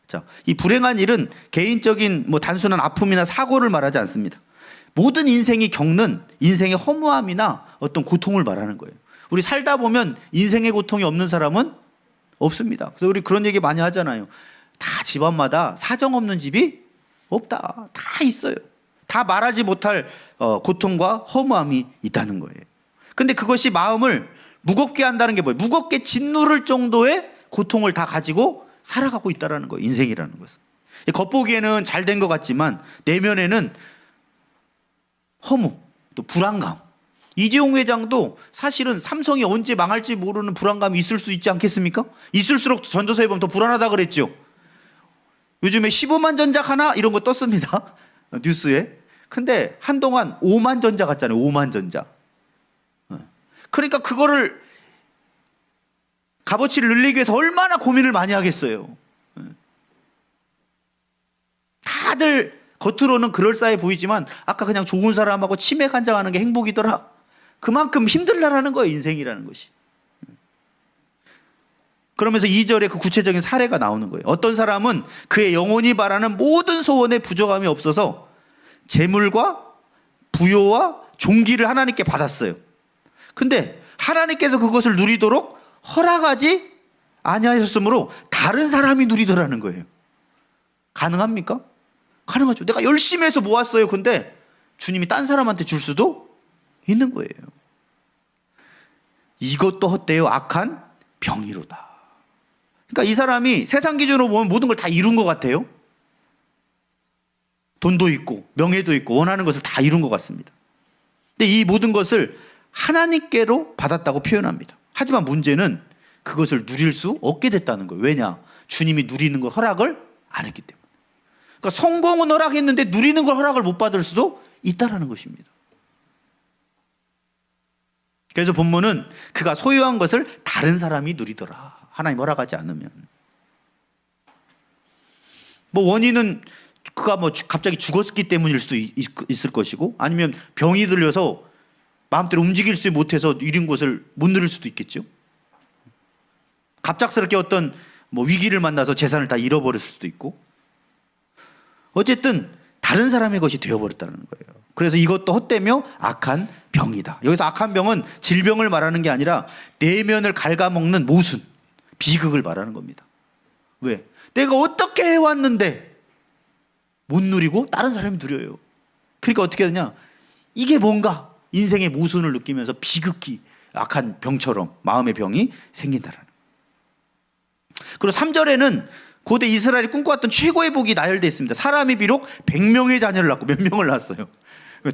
자, 이 불행한 일은 개인적인 뭐 단순한 아픔이나 사고를 말하지 않습니다. 모든 인생이 겪는 인생의 허무함이나 어떤 고통을 말하는 거예요. 우리 살다 보면 인생의 고통이 없는 사람은 없습니다. 그래서 우리 그런 얘기 많이 하잖아요. 다 집안마다 사정 없는 집이 없다. 다 있어요. 다 말하지 못할 고통과 허무함이 있다는 거예요. 근데 그것이 마음을 무겁게 한다는 게 뭐예요? 무겁게 짓누를 정도의 고통을 다 가지고 살아가고 있다는 거예요. 인생이라는 것은. 겉보기에는 잘 된 것 같지만 내면에는 허무, 또 불안감. 이재용 회장도 사실은 삼성이 언제 망할지 모르는 불안감이 있을 수 있지 않겠습니까? 있을수록 전도서에 보면 더 불안하다 그랬죠. 요즘에 15만 전작 하나 이런 거 떴습니다. 뉴스에. 근데 한동안 5만 전작 갔잖아요. 5만 전작. 그러니까 그거를 값어치를 늘리기 위해서 얼마나 고민을 많이 하겠어요. 다들 겉으로는 그럴싸해 보이지만 아까 그냥 좋은 사람하고 치맥 한잔 하는 게 행복이더라. 그만큼 힘들다라는 거예요. 인생이라는 것이. 그러면서 2절에 그 구체적인 사례가 나오는 거예요. 어떤 사람은 그의 영혼이 바라는 모든 소원에 부족함이 없어서 재물과 부요와 종기를 하나님께 받았어요. 근데 하나님께서 그것을 누리도록 허락하지 아니하셨으므로 다른 사람이 누리더라는 거예요. 가능합니까? 가능하죠. 내가 열심히 해서 모았어요. 근데 주님이 딴 사람한테 줄 수도 있는 거예요. 이것도 헛되어 악한 병이로다. 그러니까 이 사람이 세상 기준으로 보면 모든 걸 다 이룬 것 같아요. 돈도 있고 명예도 있고 원하는 것을 다 이룬 것 같습니다. 근데 이 모든 것을 하나님께로 받았다고 표현합니다. 하지만 문제는 그것을 누릴 수 없게 됐다는 거예요. 왜냐? 주님이 누리는 걸 허락을 안 했기 때문에. 그러니까 성공은 허락했는데 누리는 걸 허락을 못 받을 수도 있다는 것입니다. 그래서 본문은 그가 소유한 것을 다른 사람이 누리더라. 하나님 허락하지 않으면. 뭐 원인은 그가 뭐 갑자기 죽었기 때문일 수도 있을 것이고 아니면 병이 들려서 마음대로 움직일 수 못해서 이룬 것을 못 누릴 수도 있겠죠. 갑작스럽게 어떤 뭐 위기를 만나서 재산을 다 잃어버렸을 수도 있고 어쨌든 다른 사람의 것이 되어버렸다는 거예요. 그래서 이것도 헛되며 악한 병이다. 여기서 악한 병은 질병을 말하는 게 아니라 내면을 갉아먹는 모순, 비극을 말하는 겁니다. 왜? 내가 어떻게 해왔는데 못 누리고 다른 사람이 누려요. 그러니까 어떻게 되냐? 이게 뭔가 인생의 모순을 느끼면서 비극히 악한 병처럼 마음의 병이 생긴다라는 거예요. 그리고 3절에는 고대 이스라엘이 꿈꿔왔던 최고의 복이 나열되어 있습니다. 사람이 비록 100명의 자녀를 낳고 몇 명을 낳았어요.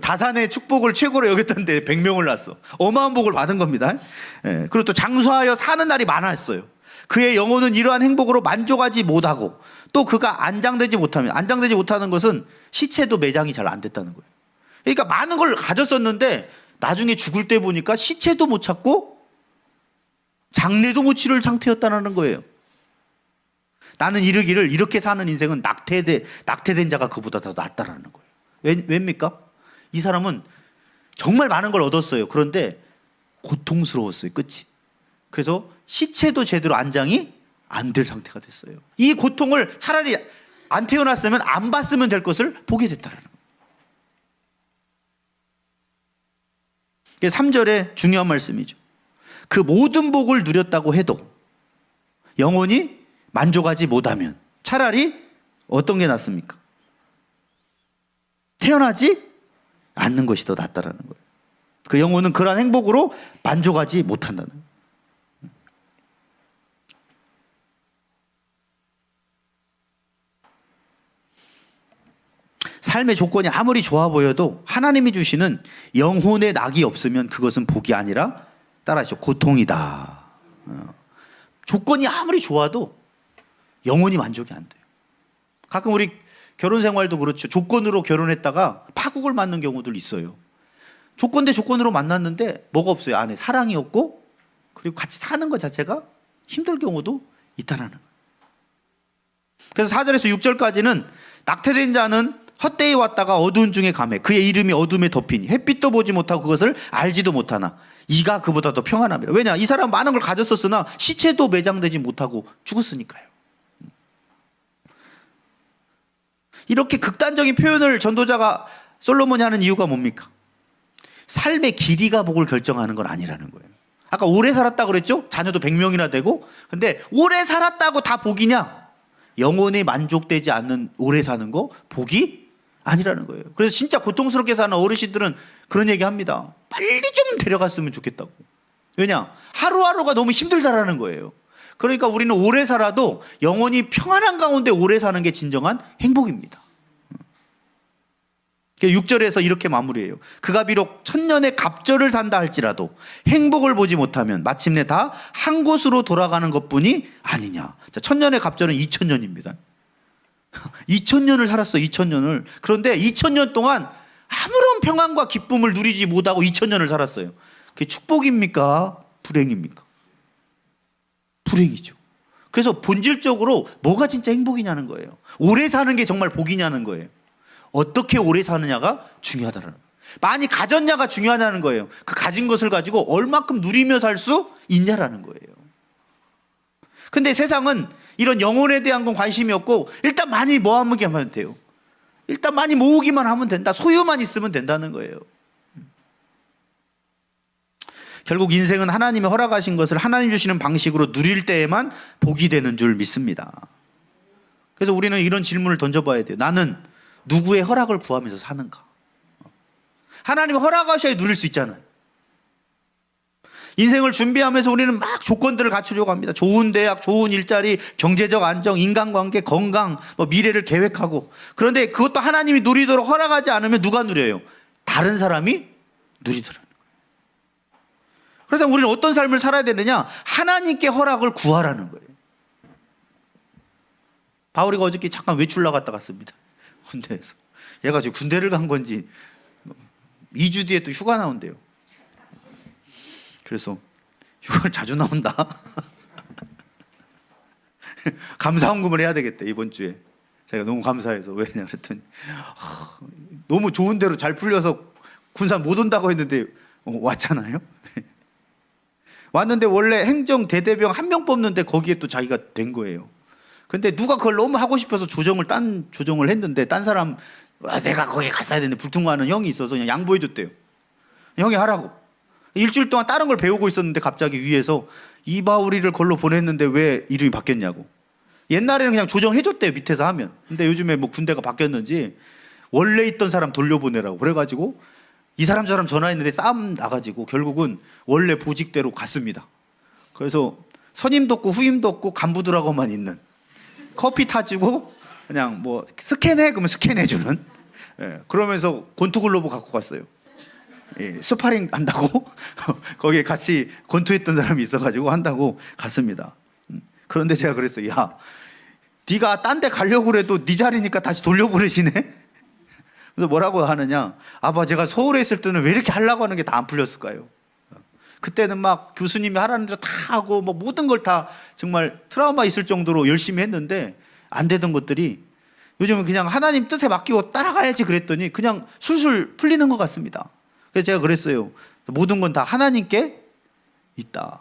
다산의 축복을 최고로 여겼던데 100명을 낳았어. 어마어마한 복을 받은 겁니다. 그리고 또 장수하여 사는 날이 많았어요. 그의 영혼은 이러한 행복으로 만족하지 못하고 또 그가 안장되지 못하는 것은 시체도 매장이 잘 안 됐다는 거예요. 그러니까 많은 걸 가졌었는데 나중에 죽을 때 보니까 시체도 못 찾고 장례도 못 치를 상태였다는 거예요. 나는 이르기를 이렇게 사는 인생은 낙태된 자가 그보다 더 낫다라는 거예요. 왜입니까? 이 사람은 정말 많은 걸 얻었어요. 그런데 고통스러웠어요. 끝이. 그래서 시체도 제대로 안장이 안 될 상태가 됐어요. 이 고통을 차라리 안 태어났으면 안 봤으면 될 것을 보게 됐다라는 거예요. 3절에 중요한 말씀이죠. 그 모든 복을 누렸다고 해도 영원히 만족하지 못하면 차라리 어떤 게 낫습니까? 태어나지 않는 것이 더 낫다라는 거예요. 그 영혼은 그러한 행복으로 만족하지 못한다는 거예요. 삶의 조건이 아무리 좋아 보여도 하나님이 주시는 영혼의 낙이 없으면 그것은 복이 아니라 따라하시죠. 고통이다. 조건이 아무리 좋아도 영혼이 만족이 안 돼요. 가끔 우리 결혼 생활도 그렇죠. 조건으로 결혼했다가 파국을 맞는 경우들 있어요. 조건 대 조건으로 만났는데 뭐가 없어요. 안에 사랑이 없고 그리고 같이 사는 것 자체가 힘들 경우도 있다는 거예요. 그래서 4절에서 6절까지는 낙태된 자는 헛되이 왔다가 어두운 중에 가매 그의 이름이 어둠에 덮이니 햇빛도 보지 못하고 그것을 알지도 못하나 이가 그보다 더 평안함이라. 왜냐? 이 사람 많은 걸 가졌었으나 시체도 매장되지 못하고 죽었으니까요. 이렇게 극단적인 표현을 전도자가 솔로몬이 하는 이유가 뭡니까? 삶의 길이가 복을 결정하는 건 아니라는 거예요. 아까 오래 살았다고 그랬죠? 자녀도 100명이나 되고. 근데 오래 살았다고 다 복이냐? 영혼이 만족되지 않는 오래 사는 거 복이 아니라는 거예요. 그래서 진짜 고통스럽게 사는 어르신들은 그런 얘기 합니다. 빨리 좀 데려갔으면 좋겠다고. 왜냐? 하루하루가 너무 힘들다라는 거예요. 그러니까 우리는 오래 살아도 영혼이 평안한 가운데 오래 사는 게 진정한 행복입니다. 6절에서 이렇게 마무리해요. 그가 비록 천년의 갑절을 산다 할지라도 행복을 보지 못하면 마침내 다 한 곳으로 돌아가는 것뿐이 아니냐. 자, 천년의 갑절은 2000년입니다. 2000년을 살았어. 2000년을. 그런데 2000년 동안 아무런 평안과 기쁨을 누리지 못하고 2000년을 살았어요. 그게 축복입니까? 불행입니까? 불행이죠. 그래서 본질적으로 뭐가 진짜 행복이냐는 거예요. 오래 사는 게 정말 복이냐는 거예요. 어떻게 오래 사느냐가 중요하다는 거예요. 많이 가졌냐가 중요하다는 거예요. 그 가진 것을 가지고 얼마큼 누리며 살 수 있냐라는 거예요. 근데 세상은 이런 영혼에 대한 건 관심이 없고 일단 많이 모으기만 돼요. 일단 많이 모으기만 하면 된다. 소유만 있으면 된다는 거예요. 결국 인생은 하나님이 허락하신 것을 하나님 주시는 방식으로 누릴 때에만 복이 되는 줄 믿습니다. 그래서 우리는 이런 질문을 던져봐야 돼요. 나는 누구의 허락을 구하면서 사는가? 하나님이 허락하셔야 누릴 수 있잖아요. 인생을 준비하면서 우리는 막 조건들을 갖추려고 합니다. 좋은 대학, 좋은 일자리, 경제적 안정, 인간관계, 건강, 미래를 계획하고. 그런데 그것도 하나님이 누리도록 허락하지 않으면 누가 누려요? 다른 사람이 누리더라는 거예요. 그래서 우리는 어떤 삶을 살아야 되느냐? 하나님께 허락을 구하라는 거예요. 바울이가 어저께 잠깐 외출 나갔다 갔습니다. 군대에서. 얘가 지금 군대를 간 건지 2주 뒤에 또 휴가 나온대요. 그래서 휴가를 자주 나온다. 감사헌금을 해야 되겠대 이번 주에. 제가 너무 감사해서. 왜냐 그랬더니 너무 좋은 대로 잘 풀려서 군산 못 온다고 했는데 왔잖아요. 왔는데 원래 행정 대대병 한 명 뽑는데 거기에 또 자기가 된 거예요. 근데 누가 그걸 너무 하고 싶어서 조정을 했는데 딴 사람 내가 거기에 갔어야 되는데 불통하는 형이 있어서 그냥 양보해줬대요. 형이 하라고. 일주일 동안 다른 걸 배우고 있었는데 갑자기 위에서 이바우리를 걸로 보냈는데 왜 이름이 바뀌었냐고. 옛날에는 그냥 조정해줬대요 밑에서 하면. 근데 요즘에 뭐 군대가 바뀌었는지 원래 있던 사람 돌려보내라고 그래가지고 이 사람 저 사람 전화했는데 싸움 나가지고 결국은 원래 보직대로 갔습니다. 그래서 선임도 없고 후임도 없고 간부들하고만 있는, 커피 타주고 그냥 뭐 스캔해 그러면 스캔해주는, 그러면서 권투글로브 갖고 갔어요. 스파링 한다고 거기에 같이 권투했던 사람이 있어가지고 한다고 갔습니다. 그런데 제가 그랬어요. 야, 네가 딴 데 가려고 그래도 네 자리니까 다시 돌려보내시네. 그래서 뭐라고 하느냐, 아빠 제가 서울에 있을 때는 왜 이렇게 하려고 하는 게 다 안 풀렸을까요? 그때는 막 교수님이 하라는 대로 다 하고 뭐 모든 걸 다 정말 트라우마 있을 정도로 열심히 했는데 안 되던 것들이 요즘은 그냥 하나님 뜻에 맡기고 따라가야지 그랬더니 그냥 술술 풀리는 것 같습니다. 그래서 제가 그랬어요. 모든 건 다 하나님께 있다.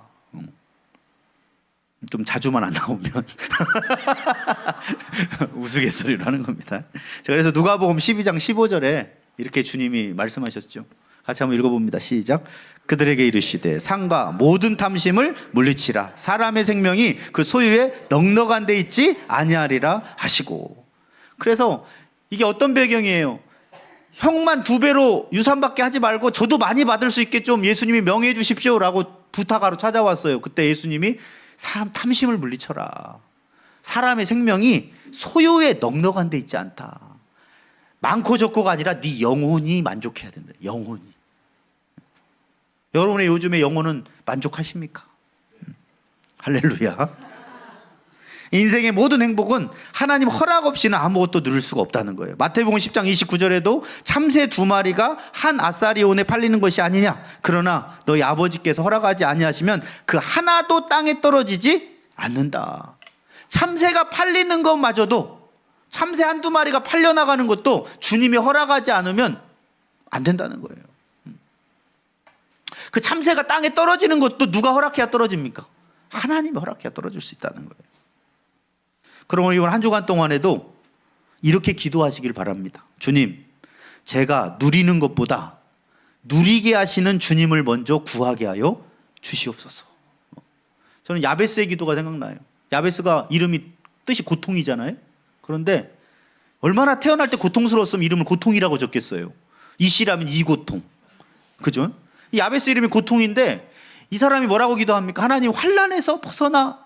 좀 자주만 안 나오면 우스갯소리로 하는 겁니다. 그래서 누가복음 12장 15절에 이렇게 주님이 말씀하셨죠. 같이 한번 읽어봅니다. 시작. 그들에게 이르시되 상과 모든 탐심을 물리치라. 사람의 생명이 그 소유에 넉넉한 데 있지 아니하리라 하시고. 그래서 이게 어떤 배경이에요? 형만 2배로 유산받게 하지 말고 저도 많이 받을 수 있게 좀 예수님이 명해 주십시오라고 부탁하러 찾아왔어요. 그때 예수님이 사람 탐심을 물리쳐라. 사람의 생명이 소유에 넉넉한 데 있지 않다. 많고 적고가 아니라 네 영혼이 만족해야 된다. 영혼이. 여러분의 요즘의 영혼은 만족하십니까? 할렐루야. 인생의 모든 행복은 하나님 허락 없이는 아무것도 누릴 수가 없다는 거예요. 마태복음 10장 29절에도 참새 2마리가 한 아사리온에 팔리는 것이 아니냐. 그러나 너희 아버지께서 허락하지 아니하시면 그 하나도 땅에 떨어지지 않는다. 참새가 팔리는 것마저도, 참새 1-2마리가 팔려나가는 것도 주님이 허락하지 않으면 안 된다는 거예요. 그 참새가 땅에 떨어지는 것도 누가 허락해야 떨어집니까? 하나님이 허락해야 떨어질 수 있다는 거예요. 그러면 이번 한 주간 동안에도 이렇게 기도하시길 바랍니다. 주님, 제가 누리는 것보다 누리게 하시는 주님을 먼저 구하게 하여 주시옵소서. 저는 야베스의 기도가 생각나요. 야베스가 이름이 뜻이 고통이잖아요. 그런데 얼마나 태어날 때 고통스러웠으면 이름을 고통이라고 적겠어요. 이시라면 이고통. 그죠? 이 야베스 이름이 고통인데 이 사람이 뭐라고 기도합니까? 하나님 환난에서 벗어나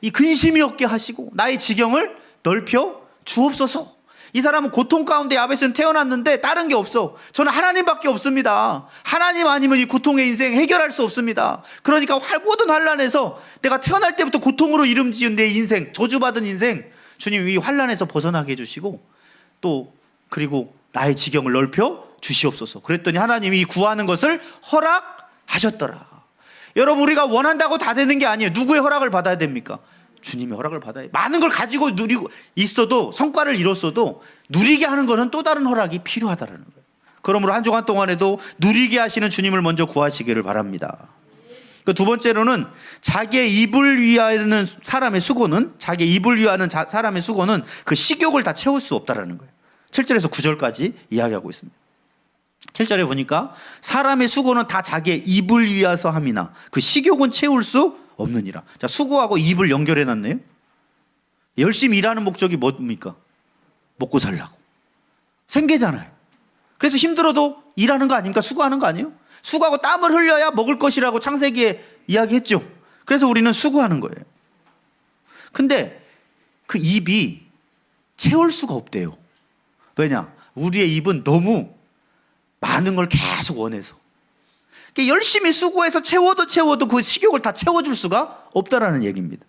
이 근심이 없게 하시고 나의 지경을 넓혀 주옵소서. 이 사람은 고통 가운데 야베스는 태어났는데 다른 게 없어. 저는 하나님밖에 없습니다. 하나님 아니면 이 고통의 인생 해결할 수 없습니다. 그러니까 모든 환난에서 내가 태어날 때부터 고통으로 이름 지은 내 인생, 저주받은 인생, 주님 이 환난에서 벗어나게 해주시고 또 그리고 나의 지경을 넓혀 주시옵소서. 그랬더니 하나님이 구하는 것을 허락하셨더라. 여러분, 우리가 원한다고 다 되는 게 아니에요. 누구의 허락을 받아야 됩니까? 주님의 허락을 받아야 돼요. 많은 걸 가지고 누리고 있어도, 성과를 이뤘어도 누리게 하는 것은 또 다른 허락이 필요하다는 거예요. 그러므로 한 주간 동안에도 누리게 하시는 주님을 먼저 구하시기를 바랍니다. 그 두 번째로는 자기의 입을 위하는 사람의 수고는, 자기의 입을 위하는 사람의 수고는 그 식욕을 다 채울 수 없다는 거예요. 7절에서 9절까지 이야기하고 있습니다. 7절에 보니까 사람의 수고는 다 자기의 입을 위하서 함이나 그 식욕은 채울 수 없느니라. 자, 수고하고 입을 연결해 놨네요. 열심히 일하는 목적이 뭡니까? 먹고 살라고. 생계잖아요. 그래서 힘들어도 일하는 거 아닙니까? 수고하는 거 아니에요? 수고하고 땀을 흘려야 먹을 것이라고 창세기에 이야기했죠. 그래서 우리는 수고하는 거예요. 근데 그 입이 채울 수가 없대요. 왜냐? 우리의 입은 너무 많은 걸 계속 원해서. 열심히 수고해서 채워도 그 식욕을 다 채워줄 수가 없다라는 얘기입니다.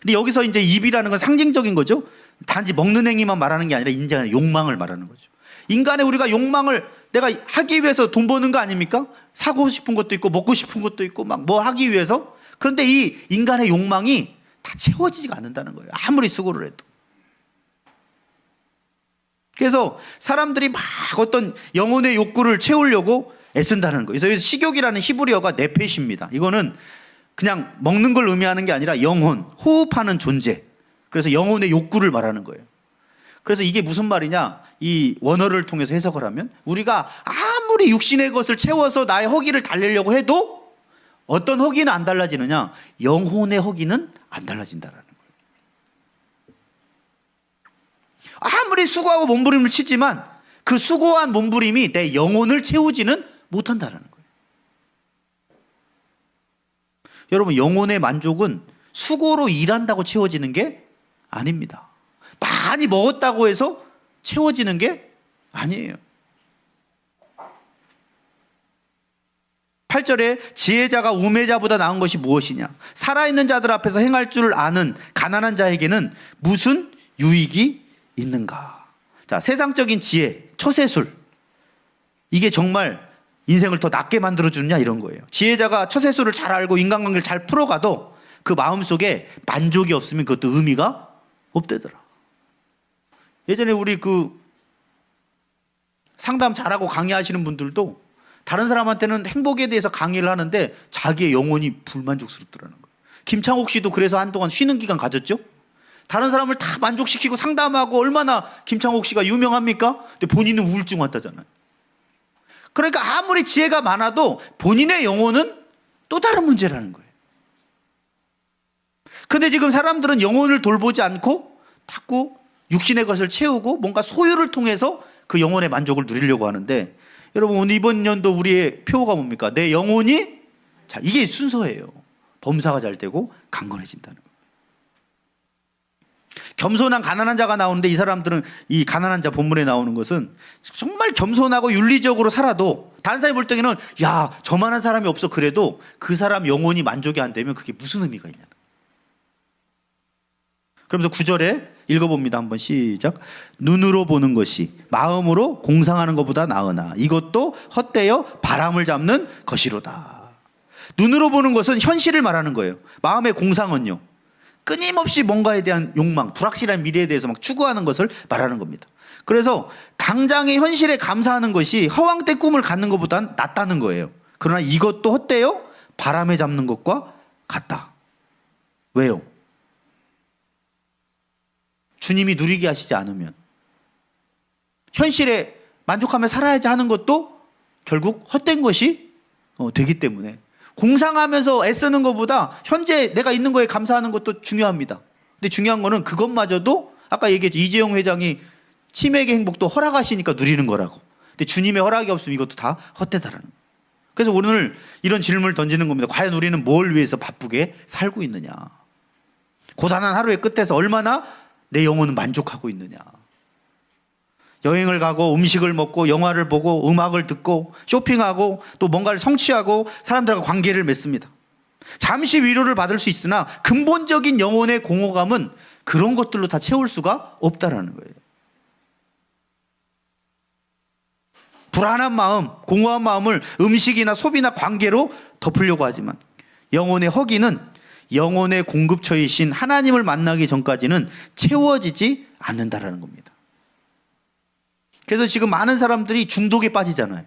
근데 여기서 이제 입이라는 건 상징적인 거죠. 단지 먹는 행위만 말하는 게 아니라 인간의 욕망을 말하는 거죠. 인간의 우리가 욕망을 내가 하기 위해서 돈 버는 거 아닙니까? 사고 싶은 것도 있고 먹고 싶은 것도 있고 막 뭐 하기 위해서. 그런데 이 인간의 욕망이 다 채워지지가 않는다는 거예요. 아무리 수고를 해도. 그래서 사람들이 막 어떤 영혼의 욕구를 채우려고 애쓴다는 거예요. 그래서 식욕이라는 히브리어가 네펫입니다. 이거는 그냥 먹는 걸 의미하는 게 아니라 영혼, 호흡하는 존재. 그래서 영혼의 욕구를 말하는 거예요. 그래서 이게 무슨 말이냐? 이 원어를 통해서 해석을 하면 우리가 아무리 육신의 것을 채워서 나의 허기를 달래려고 해도 어떤 허기는 안 달라지느냐? 영혼의 허기는 안 달라진다라는 거예요. 아무리 수고하고 몸부림을 치지만 그 수고한 몸부림이 내 영혼을 채우지는 못한다는 거예요. 여러분, 영혼의 만족은 수고로 일한다고 채워지는 게 아닙니다. 많이 먹었다고 해서 채워지는 게 아니에요. 8절에 지혜자가 우매자보다 나은 것이 무엇이냐? 살아있는 자들 앞에서 행할 줄 아는 가난한 자에게는 무슨 유익이 있는가? 자, 세상적인 지혜, 처세술. 이게 정말 인생을 더 낫게 만들어주느냐 이런 거예요. 지혜자가 처세술을 잘 알고 인간관계를 잘 풀어가도 그 마음속에 만족이 없으면 그것도 의미가 없대더라. 예전에 우리 그 상담 잘하고 강의하시는 분들도 다른 사람한테는 행복에 대해서 강의를 하는데 자기의 영혼이 불만족스럽더라는 거예요. 김창옥 씨도 그래서 한동안 쉬는 기간 가졌죠. 다른 사람을 다 만족시키고 상담하고 얼마나 김창옥 씨가 유명합니까? 근데 본인은 우울증 왔다잖아요. 그러니까 아무리 지혜가 많아도 본인의 영혼은 또 다른 문제라는 거예요. 근데 지금 사람들은 영혼을 돌보지 않고 자꾸 육신의 것을 채우고 뭔가 소유를 통해서 그 영혼의 만족을 누리려고 하는데, 여러분 오늘 이번 연도 우리의 표어가 뭡니까? 내 영혼이 잘, 이게 순서예요. 범사가 잘 되고 강건해진다는 거예요. 겸손한 가난한 자가 나오는데 이 사람들은 이 가난한 자 본문에 나오는 것은 정말 겸손하고 윤리적으로 살아도 다른 사람이 볼 때는 야 저만한 사람이 없어, 그래도 그 사람 영혼이 만족이 안 되면 그게 무슨 의미가 있냐. 그러면서 9절에 읽어봅니다. 한번 시작. 눈으로 보는 것이 마음으로 공상하는 것보다 나으나 이것도 헛되어 바람을 잡는 것이로다. 눈으로 보는 것은 현실을 말하는 거예요. 마음의 공상은요, 끊임없이 뭔가에 대한 욕망, 불확실한 미래에 대해서 막 추구하는 것을 말하는 겁니다. 그래서 당장의 현실에 감사하는 것이 허황된 꿈을 갖는 것보단 낫다는 거예요. 그러나 이것도 헛되어 바람에 잡는 것과 같다. 왜요? 주님이 누리게 하시지 않으면 현실에 만족하며 살아야지 하는 것도 결국 헛된 것이 되기 때문에 공상하면서 애쓰는 것보다 현재 내가 있는 거에 감사하는 것도 중요합니다. 근데 중요한 거는 그것마저도 아까 얘기했죠. 이재용 회장이 치맥의 행복도 허락하시니까 누리는 거라고. 근데 주님의 허락이 없으면 이것도 다 헛되다라는 거예요. 그래서 오늘 이런 질문을 던지는 겁니다. 과연 우리는 뭘 위해서 바쁘게 살고 있느냐. 고단한 하루의 끝에서 얼마나 내 영혼은 만족하고 있느냐. 여행을 가고 음식을 먹고 영화를 보고 음악을 듣고 쇼핑하고 또 뭔가를 성취하고 사람들과 관계를 맺습니다. 잠시 위로를 받을 수 있으나 근본적인 영혼의 공허감은 그런 것들로 다 채울 수가 없다라는 거예요. 불안한 마음, 공허한 마음을 음식이나 소비나 관계로 덮으려고 하지만 영혼의 허기는 영혼의 공급처이신 하나님을 만나기 전까지는 채워지지 않는다라는 겁니다. 그래서 지금 많은 사람들이 중독에 빠지잖아요.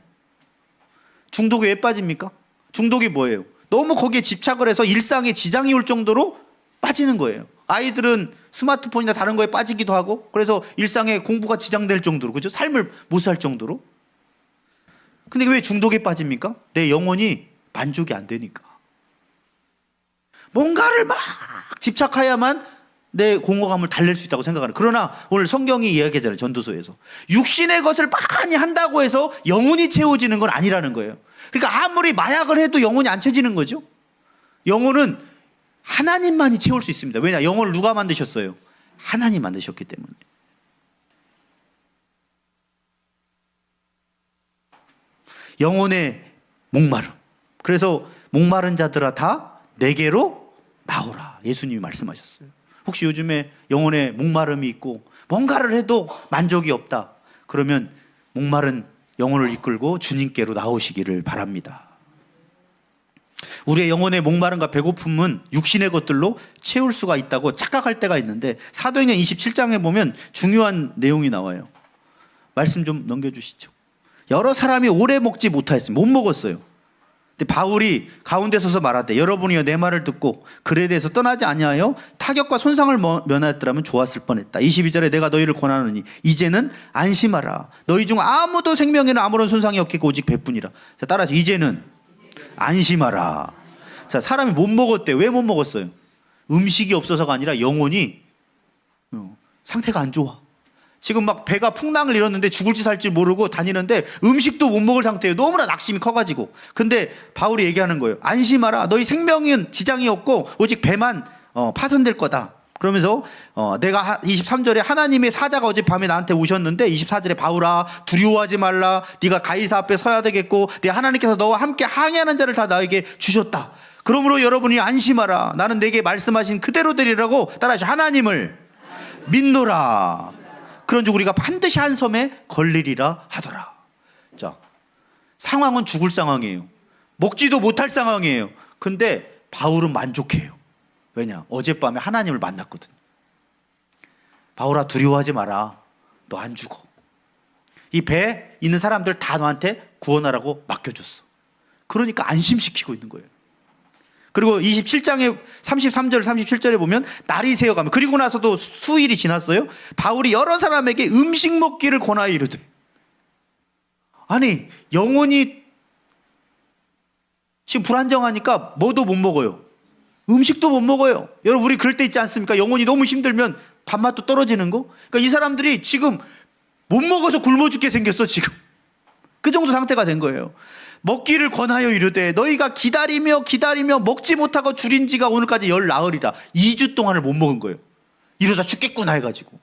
중독에 왜 빠집니까? 중독이 뭐예요? 너무 거기에 집착을 해서 일상에 지장이 올 정도로 빠지는 거예요. 아이들은 스마트폰이나 다른 거에 빠지기도 하고, 그래서 일상에 공부가 지장될 정도로, 그죠? 삶을 못 살 정도로. 근데 왜 중독에 빠집니까? 내 영혼이 만족이 안 되니까. 뭔가를 막 집착해야만 내 공허감을 달랠 수 있다고 생각하는. 그러나 오늘 성경이 이야기하잖아요. 전도서에서 육신의 것을 많이 한다고 해서 영혼이 채워지는 건 아니라는 거예요. 그러니까 아무리 마약을 해도 영혼이 안 채워지는 거죠. 영혼은 하나님만이 채울 수 있습니다. 왜냐? 영혼을 누가 만드셨어요? 하나님 만드셨기 때문에. 영혼의 목마름. 그래서 목마른 자들아 다 내게로 나오라. 예수님이 말씀하셨어요. 혹시 요즘에 영혼에 목마름이 있고 뭔가를 해도 만족이 없다. 그러면 목마른 영혼을 이끌고 주님께로 나오시기를 바랍니다. 우리의 영혼의 목마름과 배고픔은 육신의 것들로 채울 수가 있다고 착각할 때가 있는데 사도행전 27장에 보면 중요한 내용이 나와요. 말씀 좀 넘겨주시죠. 여러 사람이 오래 먹지 못하였어요. 못 먹었어요. 근데 바울이 가운데 서서 말하되 여러분이여 내 말을 듣고 글에 대해서 떠나지 아니하여 타격과 손상을 면하였더라면 좋았을 뻔했다. 22절에 내가 너희를 권하노니 이제는 안심하라. 너희 중 아무도 생명에는 아무런 손상이 없겠고 오직 배뿐이라. 자, 따라서 이제는 안심하라. 자, 사람이 못 먹었대. 왜 못 먹었어요? 음식이 없어서가 아니라 영혼이 상태가 안 좋아. 지금 막 배가 풍랑을 잃었는데 죽을지 살지 모르고 다니는데 음식도 못 먹을 상태예요. 너무나 낙심이 커가지고. 근데 바울이 얘기하는 거예요. 안심하라. 너희 생명은 지장이 없고 오직 배만 파손될 거다. 그러면서 내가 23절에 하나님의 사자가 어젯밤에 나한테 오셨는데 24절에 바울아 두려워하지 말라. 네가 가이사 앞에 서야 되겠고 내 하나님께서 너와 함께 항해하는 자를 다 너에게 주셨다. 그러므로 여러분이 안심하라. 나는 내게 말씀하신 그대로 되리라고 따라서 하나님을 믿노라. 그런즉 우리가 반드시 한 섬에 걸리리라 하더라. 자, 상황은 죽을 상황이에요. 먹지도 못할 상황이에요. 근데 바울은 만족해요. 왜냐? 어젯밤에 하나님을 만났거든. 바울아, 두려워하지 마라. 너 안 죽어. 이 배에 있는 사람들 다 너한테 구원하라고 맡겨줬어. 그러니까 안심시키고 있는 거예요. 그리고 27장에 33절 37절에 보면 날이 새어가면, 그리고 나서도 수일이 지났어요. 바울이 여러 사람에게 음식 먹기를 권하여 이르되. 아니, 영혼이 지금 불안정하니까 뭐도 못 먹어요. 음식도 못 먹어요. 여러분, 우리 그럴 때 있지 않습니까? 영혼이 너무 힘들면 밥맛도 떨어지는 거. 그러니까 이 사람들이 지금 못 먹어서 굶어 죽게 생겼어. 지금 그 정도 상태가 된 거예요. 먹기를 권하여 이르되 너희가 기다리며 먹지 못하고 줄인 지가 오늘까지 열 나흘이라. 2주 동안을 못 먹은 거예요. 이러다 죽겠구나 해가지고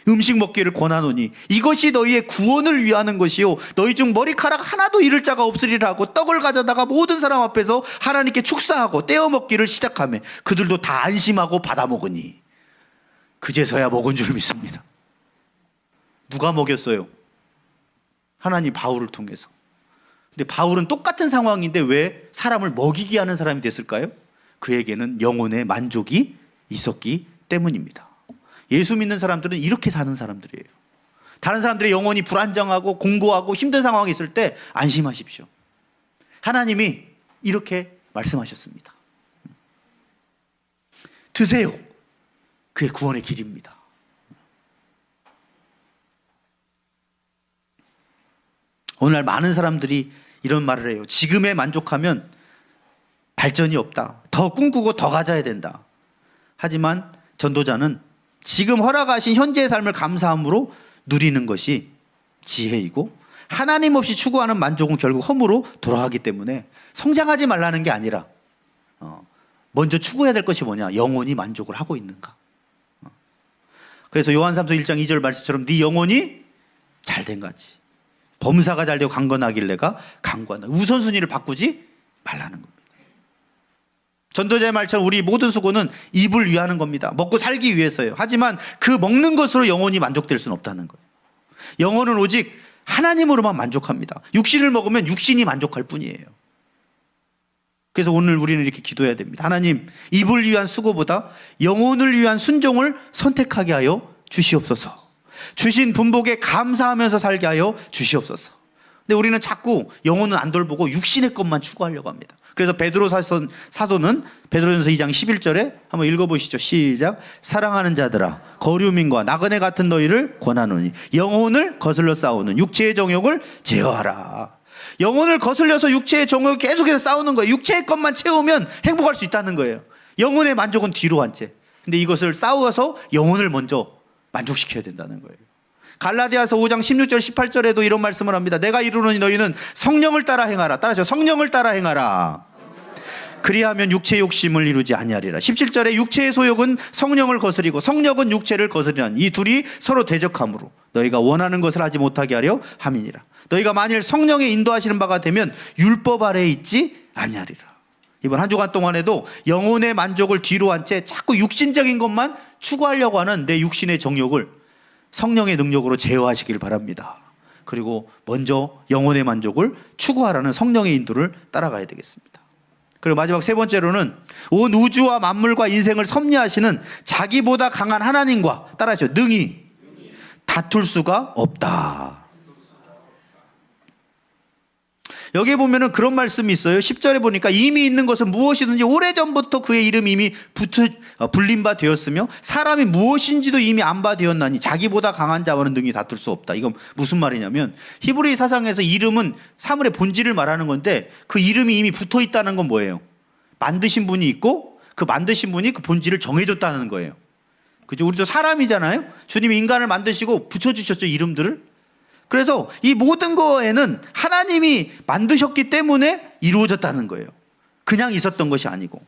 음식 먹기를 권하노니 이것이 너희의 구원을 위하는 것이요 너희 중 머리카락 하나도 잃을 자가 없으리라 하고 떡을 가져다가 모든 사람 앞에서 하나님께 축사하고 떼어 먹기를 시작하며 그들도 다 안심하고 받아 먹으니 그제서야 먹은 줄 믿습니다. 누가 먹였어요? 하나님 바울을 통해서. 근데 바울은 똑같은 상황인데 왜 사람을 먹이게 하는 사람이 됐을까요? 그에게는 영혼의 만족이 있었기 때문입니다. 예수 믿는 사람들은 이렇게 사는 사람들이에요. 다른 사람들의 영혼이 불안정하고 공고하고 힘든 상황이 있을 때 안심하십시오. 하나님이 이렇게 말씀하셨습니다. 드세요. 그의 구원의 길입니다. 오늘날 많은 사람들이 이런 말을 해요. 지금에 만족하면 발전이 없다. 더 꿈꾸고 더 가져야 된다. 하지만 전도자는 지금 허락하신 현재의 삶을 감사함으로 누리는 것이 지혜이고 하나님 없이 추구하는 만족은 결국 허무로 돌아가기 때문에 성장하지 말라는 게 아니라 먼저 추구해야 될 것이 뭐냐? 영혼이 만족을 하고 있는가? 그래서 요한삼서 1장 2절 말씀처럼 네 영혼이 잘된 같이 범사가 잘되고 강건하길래가 강건하다. 우선순위를 바꾸지 말라는 겁니다. 전도자의 말처럼 우리 모든 수고는 입을 위하는 겁니다. 먹고 살기 위해서예요. 하지만 그 먹는 것으로 영혼이 만족될 수는 없다는 거예요. 영혼은 오직 하나님으로만 만족합니다. 육신을 먹으면 육신이 만족할 뿐이에요. 그래서 오늘 우리는 이렇게 기도해야 됩니다. 하나님, 입을 위한 수고보다 영혼을 위한 순종을 선택하게 하여 주시옵소서. 주신 분복에 감사하면서 살게 하여 주시옵소서. 근데 우리는 자꾸 영혼은 안 돌보고 육신의 것만 추구하려고 합니다. 그래서 베드로 사도는 베드로전서 2장 11절에 한번 읽어보시죠. 시작. 사랑하는 자들아 거류민과 나그네 같은 너희를 권하노니 영혼을 거슬러 싸우는 육체의 정욕을 제어하라. 영혼을 거슬려서 육체의 정욕을 계속해서 싸우는 거예요. 육체의 것만 채우면 행복할 수 있다는 거예요. 영혼의 만족은 뒤로 한 채. 근데 이것을 싸워서 영혼을 먼저 만족시켜야 된다는 거예요. 갈라디아서 5장 16절 18절에도 이런 말씀을 합니다. 내가 이르노니 너희는 성령을 따라 행하라. 따라하죠. 성령을 따라 행하라. 그리하면 육체의 욕심을 이루지 아니하리라. 17절에 육체의 소욕은 성령을 거스리고 성령은 육체를 거스리나니 이 둘이 서로 대적함으로 너희가 원하는 것을 하지 못하게 하려 함이니라. 너희가 만일 성령의 인도하시는 바가 되면 율법 아래에 있지 아니하리라. 이번 한 주간 동안에도 영혼의 만족을 뒤로 한 채 자꾸 육신적인 것만 추구하려고 하는 내 육신의 정욕을 성령의 능력으로 제어하시길 바랍니다. 그리고 먼저 영혼의 만족을 추구하라는 성령의 인도를 따라가야 되겠습니다. 그리고 마지막 세 번째로는 온 우주와 만물과 인생을 섭리하시는 자기보다 강한 하나님과 따라하죠. 능히 다툴 수가 없다. 여기에 보면은 그런 말씀이 있어요. 10절에 보니까 이미 있는 것은 무엇이든지 오래전부터 그의 이름이 이미 불린 바 되었으며 사람이 무엇인지도 이미 안 바 되었나니 자기보다 강한 자와는 능히 다툴 수 없다. 이건 무슨 말이냐면 히브리 사상에서 이름은 사물의 본질을 말하는 건데 그 이름이 이미 붙어 있다는 건 뭐예요? 만드신 분이 있고 그 만드신 분이 그 본질을 정해줬다는 거예요. 그죠? 우리도 사람이잖아요. 주님이 인간을 만드시고 붙여주셨죠, 이름들을. 그래서 이 모든 거에는 하나님이 만드셨기 때문에 이루어졌다는 거예요. 그냥 있었던 것이 아니고.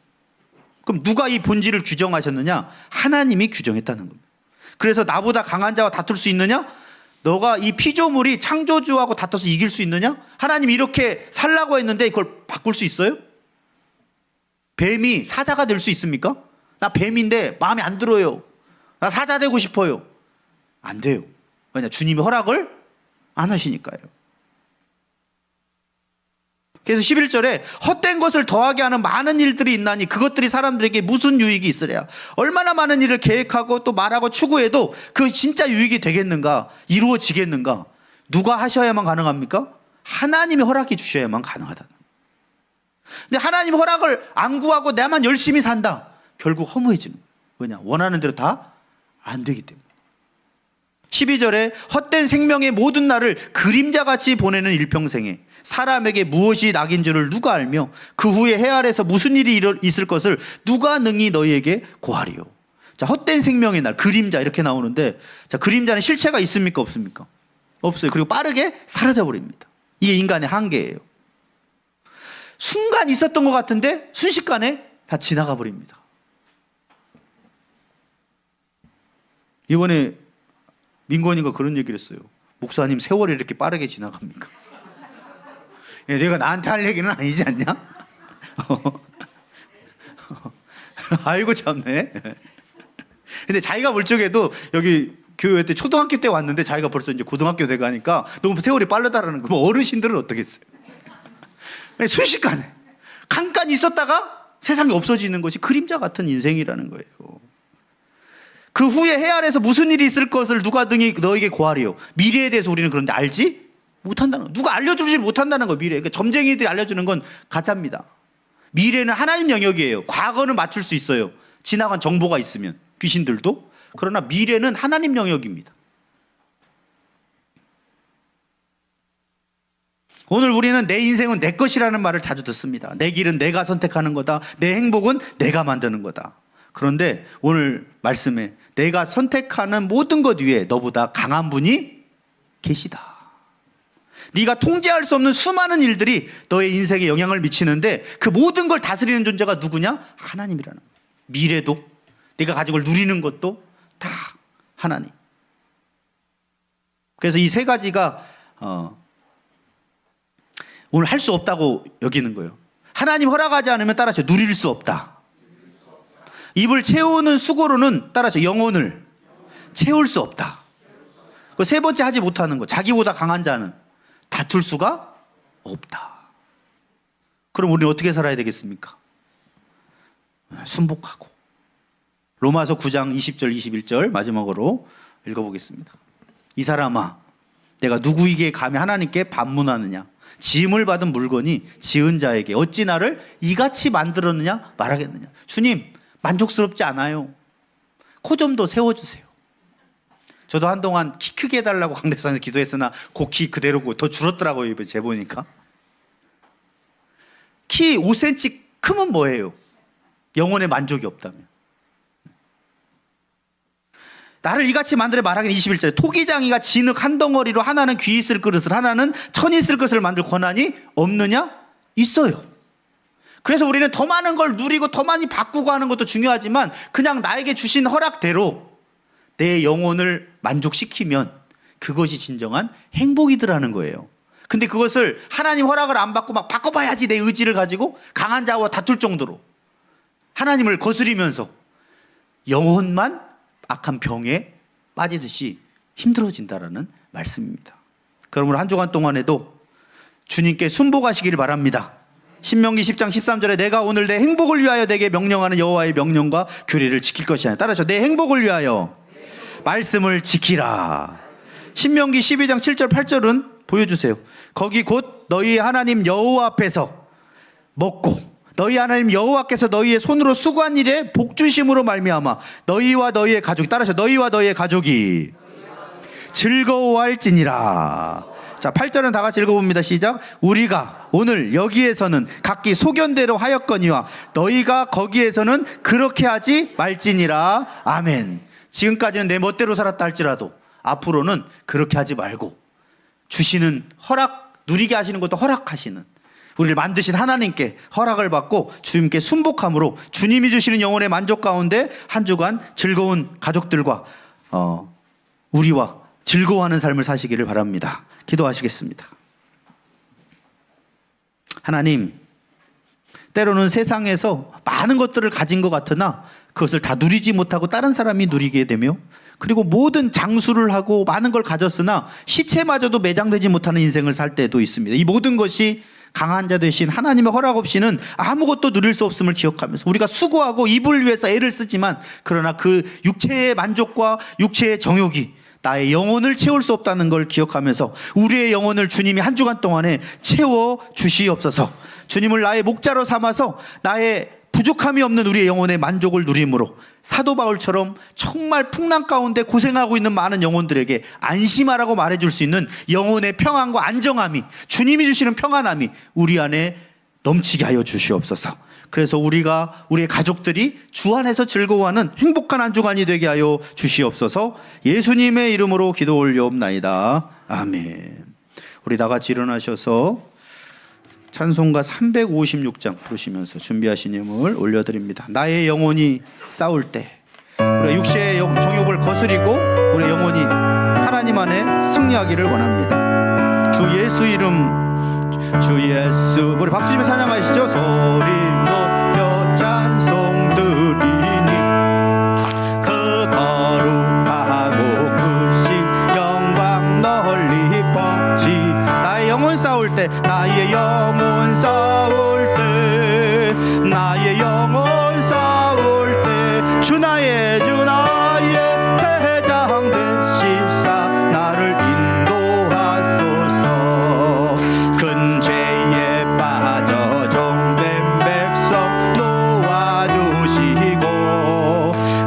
그럼 누가 이 본질을 규정하셨느냐? 하나님이 규정했다는 겁니다. 그래서 나보다 강한 자와 다툴 수 있느냐? 너가 이 피조물이 창조주하고 다퉈서 이길 수 있느냐? 하나님이 이렇게 살라고 했는데 이걸 바꿀 수 있어요? 뱀이 사자가 될 수 있습니까? 나 뱀인데 마음에 안 들어요. 나 사자 되고 싶어요. 안 돼요. 왜냐? 주님이 허락을 안 하시니까요. 그래서 11절에 헛된 것을 더하게 하는 많은 일들이 있나니 그것들이 사람들에게 무슨 유익이 있으랴. 얼마나 많은 일을 계획하고 또 말하고 추구해도 그 진짜 유익이 되겠는가, 이루어지겠는가. 누가 하셔야만 가능합니까? 하나님이 허락해 주셔야만 가능하다는 거예요. 근데 하나님 허락을 안 구하고 나만 열심히 산다, 결국 허무해지는 거예요. 왜냐? 원하는 대로 다 안 되기 때문에. 12절에 헛된 생명의 모든 날을 그림자같이 보내는 일평생에 사람에게 무엇이 낙인 줄을 누가 알며 그 후에 해 아래서 무슨 일이 있을 것을 누가 능히 너희에게 고하리요. 자, 헛된 생명의 날, 그림자 이렇게 나오는데, 자, 그림자는 실체가 있습니까? 없습니까? 없어요. 그리고 빠르게 사라져 버립니다. 이게 인간의 한계예요. 순간 있었던 것 같은데 순식간에 다 지나가 버립니다. 이번에 민건이가 그런 얘기를 했어요. 목사님, 세월이 이렇게 빠르게 지나갑니까? 내가 나한테 할 얘기는 아니지 않냐? 아이고 참네. 근데 자기가 볼 적에도 여기 교회 때 초등학교 때 왔는데 자기가 벌써 이제 고등학교 돼 가니까 너무 세월이 빠르다라는 거. 뭐 어르신들은 어떻겠어요? 순식간에 잠깐 있었다가 세상이 없어지는 것이 그림자 같은 인생이라는 거예요. 그 후에 해 아래서 무슨 일이 있을 것을 누가 능히 너에게 고하리요. 미래에 대해서 우리는 그런데 알지 못한다는 거. 누가 알려주지 못한다는 거. 미래. 그러니까 점쟁이들이 알려주는 건 가짜입니다. 미래는 하나님 영역이에요. 과거는 맞출 수 있어요. 지나간 정보가 있으면, 귀신들도. 그러나 미래는 하나님 영역입니다. 오늘 우리는 내 인생은 내 것이라는 말을 자주 듣습니다. 내 길은 내가 선택하는 거다. 내 행복은 내가 만드는 거다. 그런데 오늘 말씀에 내가 선택하는 모든 것 위에 너보다 강한 분이 계시다. 네가 통제할 수 없는 수많은 일들이 너의 인생에 영향을 미치는데 그 모든 걸 다스리는 존재가 누구냐? 하나님이라는 거예요. 미래도, 네가 가진 걸 누리는 것도 다 하나님. 그래서 이 세 가지가 오늘 할 수 없다고 여기는 거예요. 하나님 허락하지 않으면 따라서 누릴 수 없다. 입을 채우는 수고로는 따라서 영혼을 채울 수 없다. 그 세 번째 하지 못하는 거, 자기보다 강한 자는 다툴 수가 없다. 그럼 우리는 어떻게 살아야 되겠습니까? 순복하고. 로마서 9장 20절 21절 마지막으로 읽어보겠습니다. 이 사람아, 내가 누구에게 감히 하나님께 반문하느냐? 지음을 받은 물건이 지은 자에게 어찌 나를 이같이 만들었느냐 말하겠느냐. 주님, 만족스럽지 않아요. 코 좀 더 세워주세요. 저도 한동안 키 크게 해달라고 강대상에서 기도했으나 그 키 그대로고 더 줄었더라고요. 이번에 재보니까. 키 5cm 크면 뭐예요? 영혼의 만족이 없다면. 나를 이같이 만들어 말하기는 21절에 토기장이가 진흙 한 덩어리로 하나는 귀 있을 그릇을 하나는 천 있을 것을 만들 권한이 없느냐? 있어요. 그래서 우리는 더 많은 걸 누리고 더 많이 바꾸고 하는 것도 중요하지만 그냥 나에게 주신 허락대로 내 영혼을 만족시키면 그것이 진정한 행복이더라는 거예요. 근데 그것을 하나님 허락을 안 받고 막 바꿔봐야지 내 의지를 가지고 강한 자와 다툴 정도로 하나님을 거스리면서 영혼만 악한 병에 빠지듯이 힘들어진다라는 말씀입니다. 그러므로 한 주간 동안에도 주님께 순복하시길 바랍니다. 신명기 10장 13절에 내가 오늘 내 행복을 위하여 내게 명령하는 여호와의 명령과 규례를 지킬 것이야. 따라서 내 행복을 위하여 말씀을 지키라. 신명기 12장 7절 8절은 보여주세요. 거기 곧 너희 하나님 여호와 앞에서 먹고 너희 하나님 여호와께서 너희의 손으로 수고한 일에 복주심으로 말미암아 너희와 너희의 가족, 따라서 너희와 너희의 가족이 즐거워할지니라. 자, 8절은 다 같이 읽어봅니다. 시작. 우리가 오늘 여기에서는 각기 소견대로 하였거니와 너희가 거기에서는 그렇게 하지 말지니라. 아멘. 지금까지는 내 멋대로 살았다 할지라도 앞으로는 그렇게 하지 말고 주시는 허락, 누리게 하시는 것도 허락하시는 우리를 만드신 하나님께 허락을 받고 주님께 순복함으로 주님이 주시는 영혼의 만족 가운데 한 주간 즐거운 가족들과 우리와 즐거워하는 삶을 사시기를 바랍니다. 기도하시겠습니다. 하나님, 때로는 세상에서 많은 것들을 가진 것 같으나 그것을 다 누리지 못하고 다른 사람이 누리게 되며 그리고 모든 장수를 하고 많은 걸 가졌으나 시체마저도 매장되지 못하는 인생을 살 때도 있습니다. 이 모든 것이 강한 자 되신 하나님의 허락 없이는 아무것도 누릴 수 없음을 기억하면서 우리가 수고하고 이불을 위해서 애를 쓰지만 그러나 그 육체의 만족과 육체의 정욕이 나의 영혼을 채울 수 없다는 걸 기억하면서 우리의 영혼을 주님이 한 주간 동안에 채워 주시옵소서. 주님을 나의 목자로 삼아서 나의 부족함이 없는 우리의 영혼의 만족을 누림으로 사도 바울처럼 정말 풍랑 가운데 고생하고 있는 많은 영혼들에게 안심하라고 말해줄 수 있는 영혼의 평안과 안정함이, 주님이 주시는 평안함이 우리 안에 넘치게 하여 주시옵소서. 그래서 우리의 가족들이 주 안에서 즐거워하는 행복한 한 주간이 되게 하여 주시옵소서. 예수님의 이름으로 기도 올려옵나이다. 아멘. 우리 다 같이 일어나셔서 찬송가 356장 부르시면서 준비하신 예물 올려드립니다. 나의 영혼이 싸울 때 우리가 육체의 정욕을 거스리고 우리 영혼이 하나님 안에 승리하기를 원합니다. 주 예수 이름, 주 예수, 우리 박수 치며 찬양하시죠. 소리 높여 찬송 드리니 그 거룩하고 크신 영광 널리 뻗치. 나의 영혼 싸울 때, 나의 영혼 싸울 때, 나의 영혼 싸울 때, 주 나의 대장 되시사 나를 인도하소서. 큰 죄에 빠져 종된 백성 놓아주시고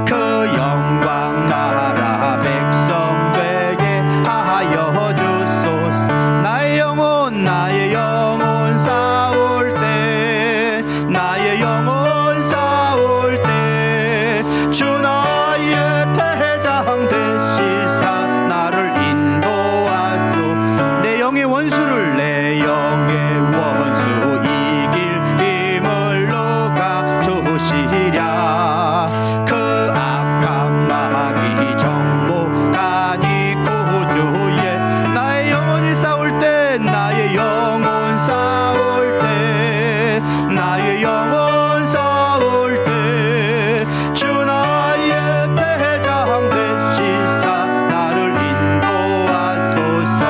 그 영광 나라 백성 되게 하여 주소서. 나의 영혼 싸울 때, 나의 영혼 싸울 때, 주 나의 대장 되시사 나를 인도하소. 내 영의 원수를, 내 영의 원수 이길 힘을 누가 주시랴. 그 악한 마귀 정복하니 구주의. 나의 영혼이 싸울 때, 나의 영혼 싸울 때, 나의 영혼 싸울 때, 주 나의 대장 되시사 나를 인도하소서.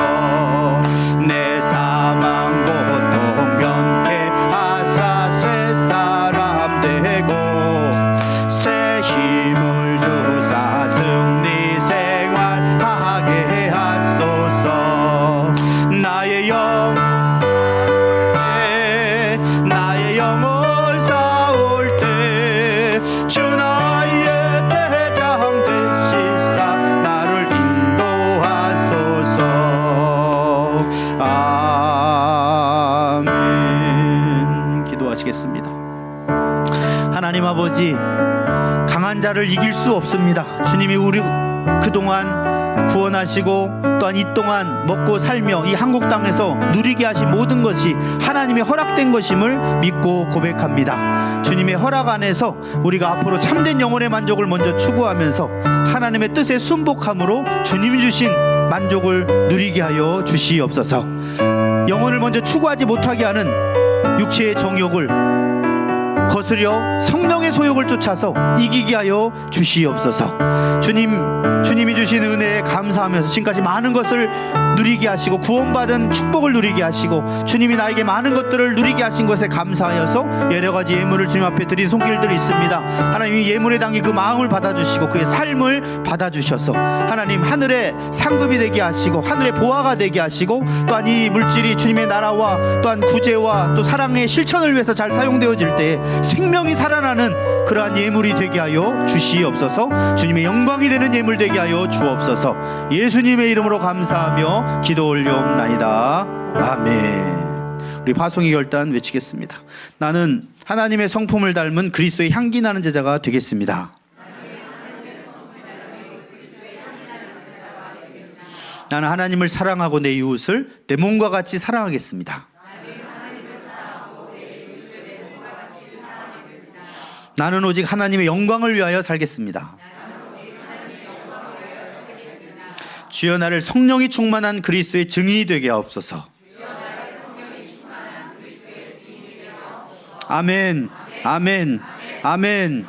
내 사망 고통 면케하사 새 사람 되고 새 힘을 주사 승리 생활하게 하소서. 나의 영혼 싸울 때, 주 나의 대장 되시사 나를 인도하소서. 아멘. 기도하시겠습니다. 하나님 아버지, 강한 자를 이길 수 없습니다. 주님이 우리 그동안 구원하시고 또한 이 동안 먹고 살며 이 한국 땅에서 누리게 하신 모든 것이 하나님의 허락된 것임을 믿고 고백합니다. 주님의 허락 안에서 우리가 앞으로 참된 영혼의 만족을 먼저 추구하면서 하나님의 뜻에 순복함으로 주님이 주신 만족을 누리게 하여 주시옵소서. 영혼을 먼저 추구하지 못하게 하는 육체의 정욕을 거스려 성령의 소욕을 쫓아서 이기게 하여 주시옵소서. 주님이 주신 은혜에 감사하면서 지금까지 많은 것을 누리게 하시고 구원받은 축복을 누리게 하시고 주님이 나에게 많은 것들을 누리게 하신 것에 감사하여서 여러 가지 예물을 주님 앞에 드린 손길들이 있습니다. 하나님이 예물에 담긴 그 마음을 받아주시고 그의 삶을 받아주셔서 하나님 하늘의 상급이 되게 하시고 하늘의 보화가 되게 하시고 또한 이 물질이 주님의 나라와 또한 구제와 또 사랑의 실천을 위해서 잘 사용되어질 때 생명이 살아나는 그러한 예물이 되게 하여 주시옵소서. 주님의 영광이 되는 예물 되게 하여 주옵소서. 예수님의 이름으로 감사하며 기도 올려옵나이다. 아멘. 우리 화송의 결단 외치겠습니다. 나는 하나님의 성품을 닮은 그리스도의 향기 나는 제자가 되겠습니다. 나는 하나님을 사랑하고 내 이웃을 내 몸과 같이 사랑하겠습니다. 나는 오직 하나님의 영광을 위하여 살겠습니다. 주여 나를 성령이 충만한 그리스도의 증인이 되게 하옵소서. 아멘, 아멘, 아멘.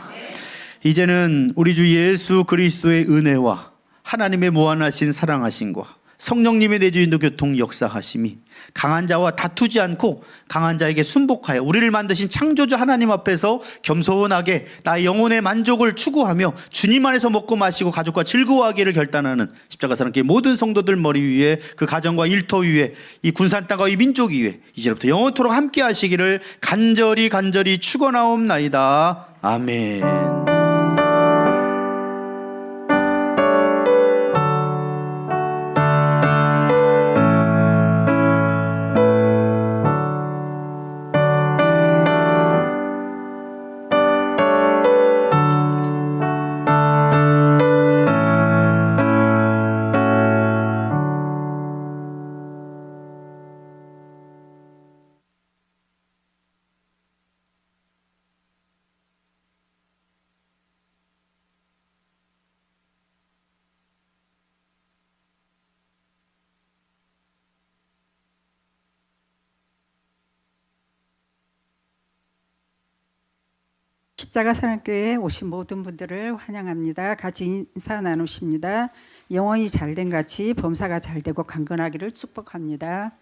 이제는 우리 주 예수 그리스도의 은혜와 하나님의 무한하신 사랑하심과 성령님의 내주인도 교통 역사하심이 강한 자와 다투지 않고 강한 자에게 순복하여 우리를 만드신 창조주 하나님 앞에서 겸손하게 나의 영혼의 만족을 추구하며 주님 안에서 먹고 마시고 가족과 즐거워하기를 결단하는 십자가 사랑교회 모든 성도들 머리 위에 그 가정과 일터 위에 이 군산 땅과 이 민족 위에 이제부터 영원토록 함께 하시기를 간절히 축원하옵나이다. 아멘. 십자가 사랑교회에 오신 모든 분들을 환영합니다. 같이 인사 나누십니다. 영원히 잘된 같이 범사가 잘되고 강건하기를 축복합니다.